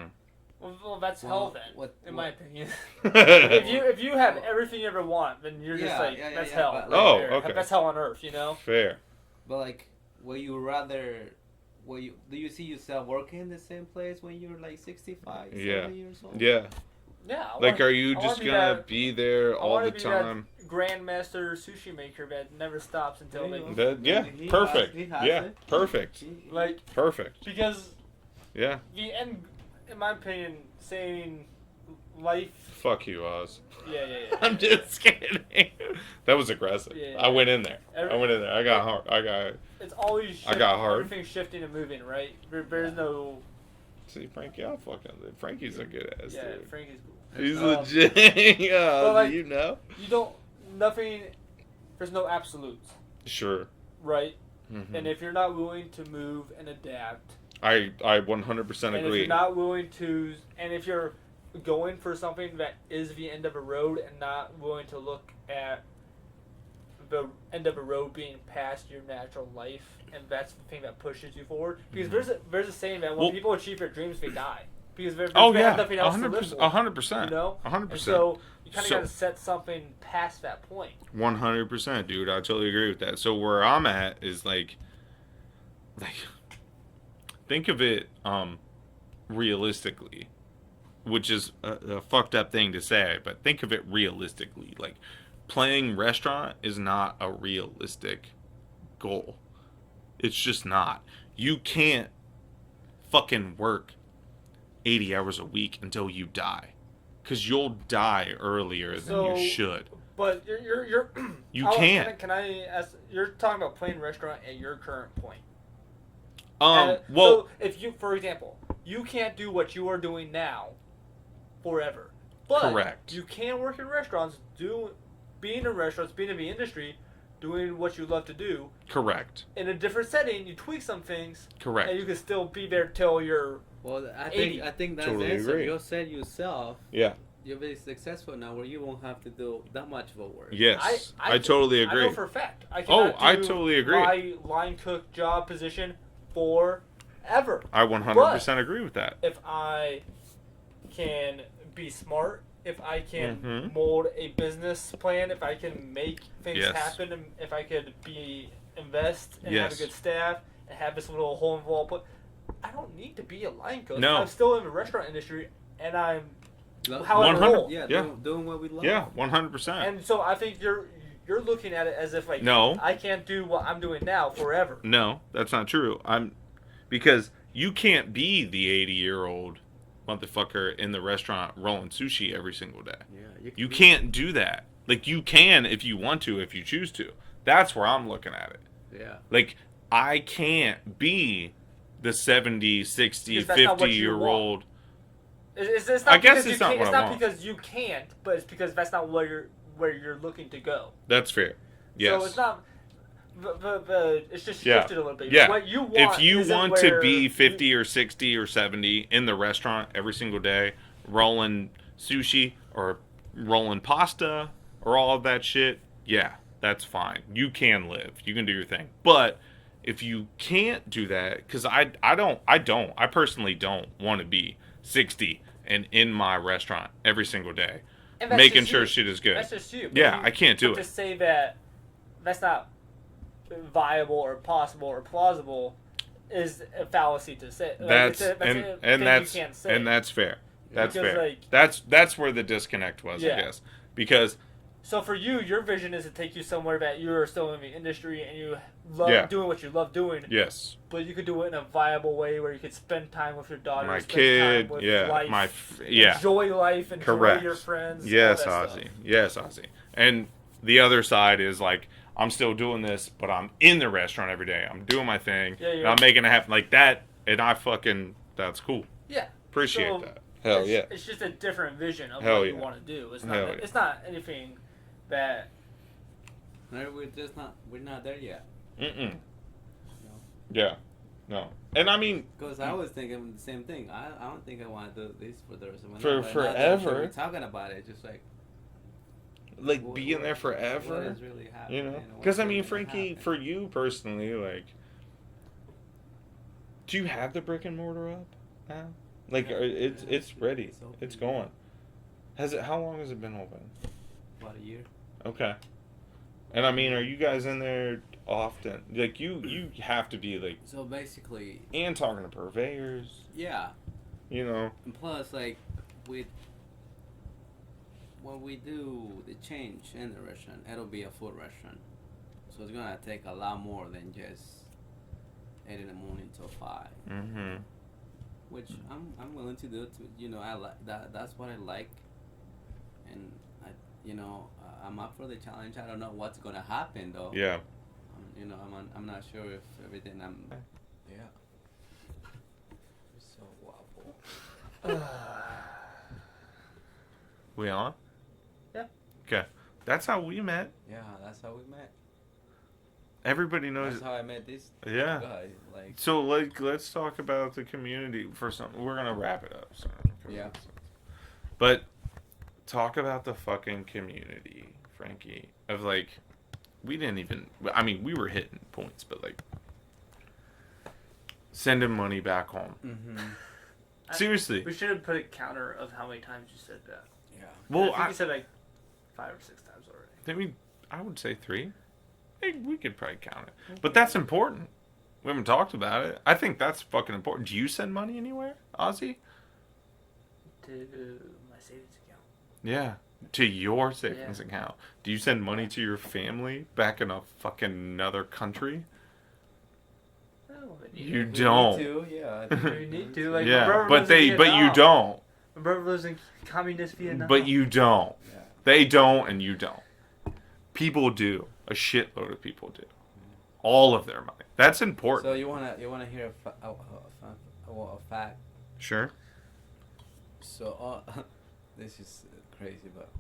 Well, that's Well, hell then, what- in what- my opinion. if you have everything you ever want, then you're just Yeah, like yeah, that's yeah, hell. but right Oh, there. okay. That's hell on earth, you know. Fair. But like, will you rather? Do you see yourself working in the same place when you're like 65, Yeah. 70 years old? Yeah. Yeah. I Like, want- are you I wanna just be gonna that- be there I all wanna the be time? that grandmaster sushi maker that never stops until There you they go. Yeah. He Perfect. he has Yeah. it. Perfect. like Perfect. because Yeah. the end, in my opinion, saying life. Fuck you, Oz. Yeah. I'm just kidding. That was aggressive. Yeah. I went in there. I got hard. It's always I got hard. Everything's shifting and moving, right? There's no. See, Frankie, I'll fucking. Frankie's a good ass Yeah, dude. Frankie's cool. He's Um, legit. Yeah, but, like- you know. You don't. Nothing. There's no absolutes, Sure. right? Mhm. And if you're not willing to move and adapt, I 100% and if agree. you're not willing to, and if you're going for something that is the end of a road and not willing to look at the end of a road being past your natural life, and that's the thing that pushes you forward. Because there's a saying that when Well- people achieve their dreams, they die. Because there's Oh they yeah, have nothing else to live 100%. for. 100%. You know, 100%. And so you kind of So- got to set something past that point. 100%, dude. I totally agree with that. So where I'm at is like think of it realistically, which is a fucked up thing to say, but think of it realistically. Like playing restaurant is not a realistic goal. It's just not. You can't fucking work 80 hours a week until you die. Cuz you'll die earlier than So- you should. But you're You Oh, can't. Can I ask? You're talking about playing restaurant at your current point. Well, so if you, for example, you can't do what you are doing now forever, but Correct. you can work in restaurants, being in restaurants, being in the industry, doing what you love to do correct. in a different setting. You tweak some things, Correct. and you can still be there till you're. Well, I 80. think that's Totally the answer. agree. You said yourself. Yeah. You're very successful now, where you won't have to do that much of a work. Yes. I totally I agree. know for a fact. I Oh, cannot I do totally agree. My line cook job position forever. I 100% agree with that. If I can be smart, if I can Mhm. mold a business plan, if I can make things Yes. happen, and if I could invest and have a Yes. good staff and have this little hole in the wall, but I don't need to be a line cook. No. I'm still in the restaurant industry, and I'm Love- however 100 old. Yeah, Yeah. Doing what we love. Yeah, 100%. And so I think you're looking at it as if like No. I can't do what I'm doing now forever. No, that's not true. Because you can't be the 80-year-old motherfucker in the restaurant rolling sushi every single day. Yeah, You can't do that. Like you can if you want to, if you choose to. That's where I'm looking at it. Yeah. Like I can't be the 70, 60, Because that's not what you 50-year-old. It's not I guess because it's you not can't, what it's I not want. because you can't, but it's because that's not where you're looking to go. That's fair. Yes. So it's not. The it's just Yeah. shifted a little bit. Yeah. What you want. If you isn't want to where be you- 50 or 60 or 70 in the restaurant every single day, rolling sushi or rolling pasta or all of that shit, yeah, that's fine. You can live. You can do your thing. But if you can't do that, because I personally don't want to be 60 and in my restaurant every single day, and that's making just sure you. shit is good. That's just you. Yeah, I can't do but it. To say that that's not viable or possible or plausible is a fallacy to say. Like, That's a thing and that's you can't say. and that's fair. That's Because, fair. like- That's where the disconnect was, I Yeah. guess. Because So for you, your vision is to take you somewhere that you're still in the industry and you love Yeah. doing what you love doing. Yes. But you could do it in a viable way where you could spend time with your daughter, My spend kid, time with yeah, life, yeah. enjoy life, enjoy Correct. your friends. Yes, all that Ozzy. stuff. Yes, Ozzy. And the other side is like, I'm still doing this, but I'm in the restaurant every day. I'm doing my thing. Yeah, and yeah. I'm making it happen like that. And that's cool. Yeah. Appreciate So, that. Hell it's, yeah. It's just a different vision of Hell what you yeah. want to do. It's Hell not. yeah. It's not anything that. No, we're not there yet. Mm-mm. No. Yeah. No. And I mean, Because I was thinking the same thing. I don't think I want to do this for the rest of my For life. But now that forever. we're talking about it, just like like being there what forever. is really happening? You know? and Because what's I mean, really gonna Frankie, happen. for you personally, like, do you have the brick and mortar up now? Like, Yeah, it's ready. it's open, It's yeah. going. Has it? How long has it been open? About a year. Okay. And I mean, are you guys in there often? Like, you have to be like, So basically, and talking to purveyors, yeah. you know. And plus, like, when we do the change in the restaurant, it'll be a food restaurant. So it's gonna take a lot more than just 8 in the morning till 5. Mm-hmm. Which I'm willing to do. I like that. That's what I like, and I'm up for the challenge. I don't know what's gonna happen though. Yeah. I'm not sure if everything Yeah. So waffle. We on? Yeah. Okay. That's how we met. Yeah, that's how we met. Everybody knows. That's how I met this Yeah. guy. Like, So, like, let's talk about the community for some. We're gonna wrap it up. So, Yeah. But talk about the fucking community, Frankie. Of like, we didn't even. I mean, we were hitting points, but like, sending money back home. mm-hmm. Seriously. We should have put a counter of how many times you said that. Yeah. Well, I think you said like 5 or 6 times already. I would say 3. Hey, we could probably count it, but that's important. We haven't talked about it. I think that's fucking important. Do you send money anywhere, Ozzy? To my savings account. Yeah, to your savings account. Do you send money to your family back in a fucking another country? No, but You We don't. need to, yeah. I think You need to, like, my Yeah, brother but lives in you Vietnam. don't. My brother lives in communist Vietnam. But you don't. Yeah. They don't, and you don't. People do. A shitload of people do. All of their money. That's important. So you wanna hear a fact? Sure. So this is crazy, but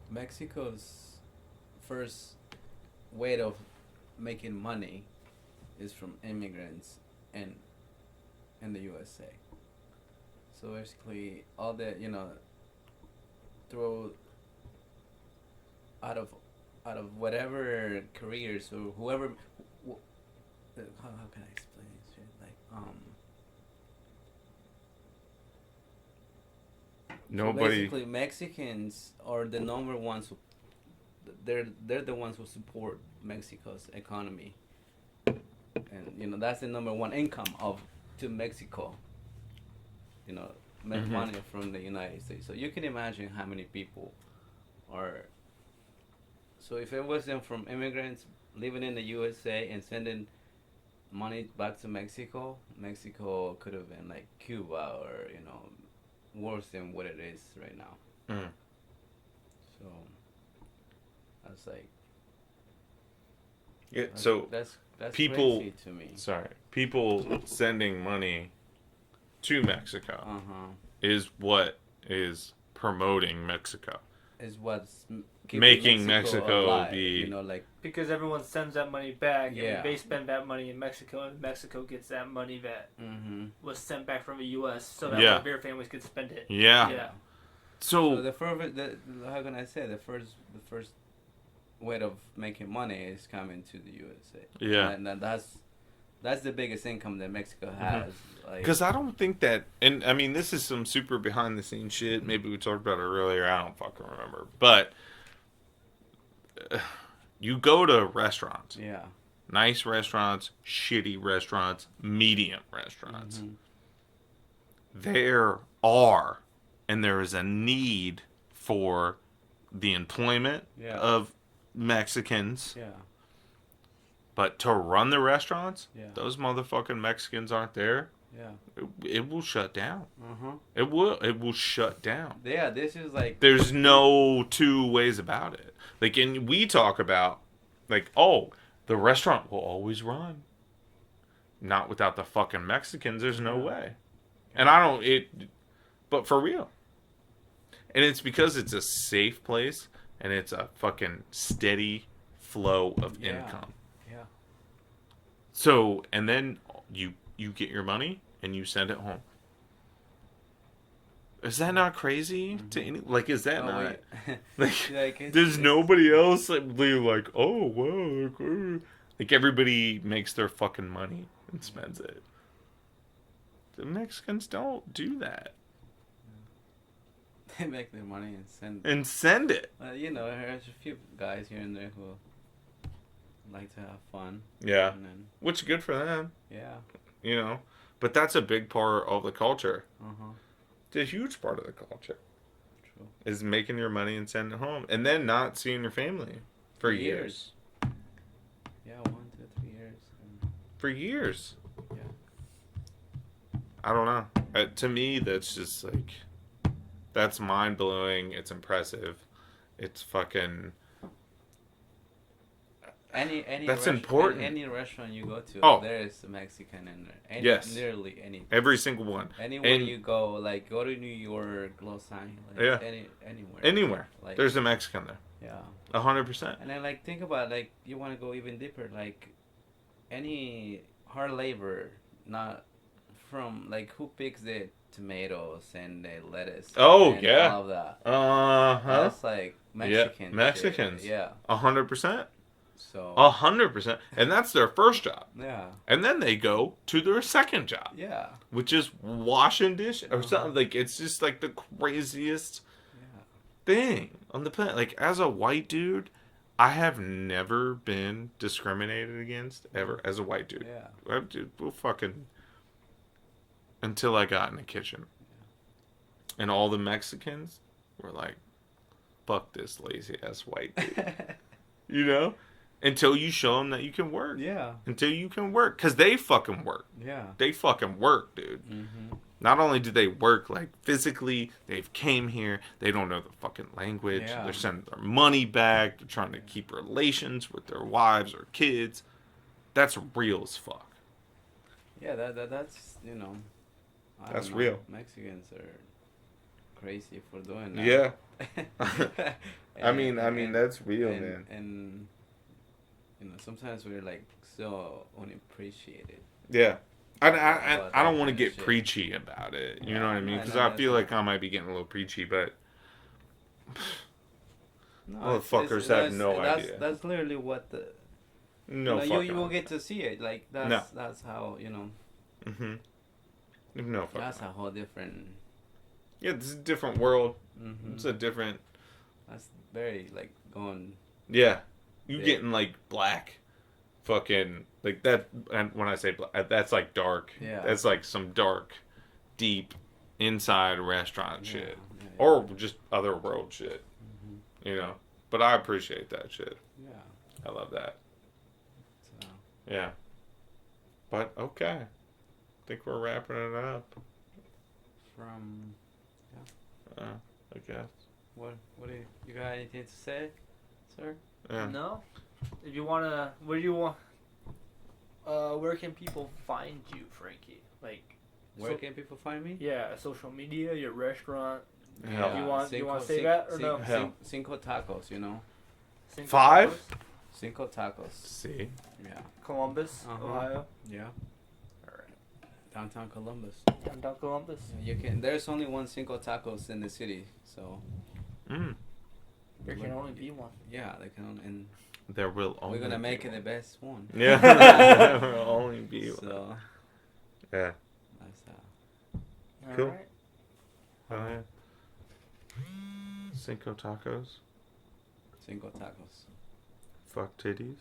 Mexico's first way of making money is from immigrants in the USA. So basically, all the through out of whatever careers or whoever. How can I explain this shit? Like So Nobody. basically, Mexicans are the number ones who they're the ones who support Mexico's economy, and that's the number one income to Mexico. Make Mhm. money from the United States. So you can imagine how many people are. So if it wasn't from immigrants living in the USA and sending money back to Mexico, Mexico could have been like Cuba or worse than what it is right now. Mm. So that's like Yeah, so that's people- crazy to me. people sending money to Mexico is what is promoting Mexico. Is what's keeping Making Mexico alive, be- like because everyone sends that money back, Yeah. and they spend that money in Mexico, and Mexico gets that money that was sent back from the U.S. so that Yeah. their families could spend it. Yeah. Yeah. So So, the first, how can I say the first way of making money is coming to the USA. yeah. and that's the biggest income that Mexico has. Like, Because I don't think that, and I mean, this is some super behind the scenes shit. Maybe we talked about it earlier. I don't fucking remember. But you go to restaurants, yeah, nice restaurants, shitty restaurants, medium restaurants. Mhm. There are, and there is a need for the employment Yeah. of Mexicans, Yeah. but to run the restaurants, Yeah. those motherfucking Mexicans aren't there. Yeah. It will shut down. Uh-huh. It will shut down. Yeah, this is like There's no two ways about it. Like, and we talk about, like, oh, the restaurant will always run. Not without the fucking Mexicans. There's no way. And but for real. And it's because it's a safe place and it's a fucking steady flow of Yeah. income. Yeah. So, and then you get your money and you send it home. Is that not crazy? To any, like, is that not? wait. Like, Like, it's- there's it's- nobody else that be like, oh, wow. Like, everybody makes their fucking money and spends it. The Mexicans don't do that. They make their money and send. And send it. You know, there's a few guys here and there who like to have fun. Yeah. And then, Which is good for them, yeah. you know. But that's a big part of the culture. Uh-huh. It's a huge part of the culture. True. Is making your money and sending it home. And then not seeing your family for years. Yeah, 1 to 3 years. And, For years. yeah. I don't know. To me, that's just like, that's mind blowing. It's impressive. It's fucking. Any That's restaurant, important. Any restaurant you go to, Oh. there is a Mexican in there. Yes. Nearly any. Every single one. Anywhere And- you go, like go to New York, Los Angeles, Yeah. anywhere. Anywhere. Like, There's a Mexican there. yeah. 100%. And then like think about like you want to go even deeper, like any hard labor, not from like who picks the tomatoes and the lettuce. Oh, and yeah. all of that. Uh-huh. That's like Mexican. shit. Mexicans. Yeah. 100%. So. 100%. And that's their first job. Yeah. And then they go to their second job, Yeah. which is washing dishes or Uh-huh. something. Like, it's just like the craziest Yeah. thing on the planet. Like, as a white dude, I have never been discriminated against ever as a white dude. Yeah. Dude, we'll fucking until I got in the kitchen, and all the Mexicans were like, "Fuck this lazy ass white dude," you know. Until you show them that you can work. Yeah. Until you can work, cause they fucking work. Yeah. They fucking work, dude. Mm-hmm. Not only do they work like physically, they've came here. They don't know the fucking language. Yeah. They're sending their money back. They're trying to keep relations with their wives or kids. That's real as fuck. Yeah. That's you know. I don't That's know. real. Mexicans are crazy for doing that. Yeah. I And- mean that's real, and, man. And you know, sometimes we're like so unappreciated. Yeah. I don't want to About get shit. preachy about it. You Yeah, know what I mean? no, Because no, I that's feel not- like I might be getting a little preachy, but No, Motherfuckers have no that's, idea. That's literally what the no you fucking. you will get to see it. Like that's how you know. Mm-hmm. No fucking. That's a whole different. Yeah, this is a different world. Mm-hmm. It's a different. That's very like going. Yeah, you Yeah. getting like black, fucking like that. And when I say black, that's like dark. Yeah. That's like some dark, deep, inside restaurant Yeah, shit, yeah, or just other world shit. Mhm. You know. But I appreciate that shit. Yeah. I love that. So. Yeah. But okay, I think we're wrapping it up. From I guess. what do you got anything to say, sir? Yeah. No. If you wanna, where do you want? Where can people find you, Frankie? Like, Where So- can people find me? yeah, social media, your restaurant. Hell. You want to say that or no? Hell. Cinco tacos, you know. Cinco 5? Tacos, Cinco tacos. See. Yeah. Columbus, Uh-huh. Ohio. Yeah. All right. Downtown Columbus. Downtown Columbus. You can. There's only one Cinco tacos in the city, so Mm. There can only be one. yeah, they can. And There will only. we're gonna make be it the one. best one. Yeah. there will only be one. So Yeah. that's All Cool. right. Oh yeah. Cinco tacos. Cinco tacos. Fuck titties.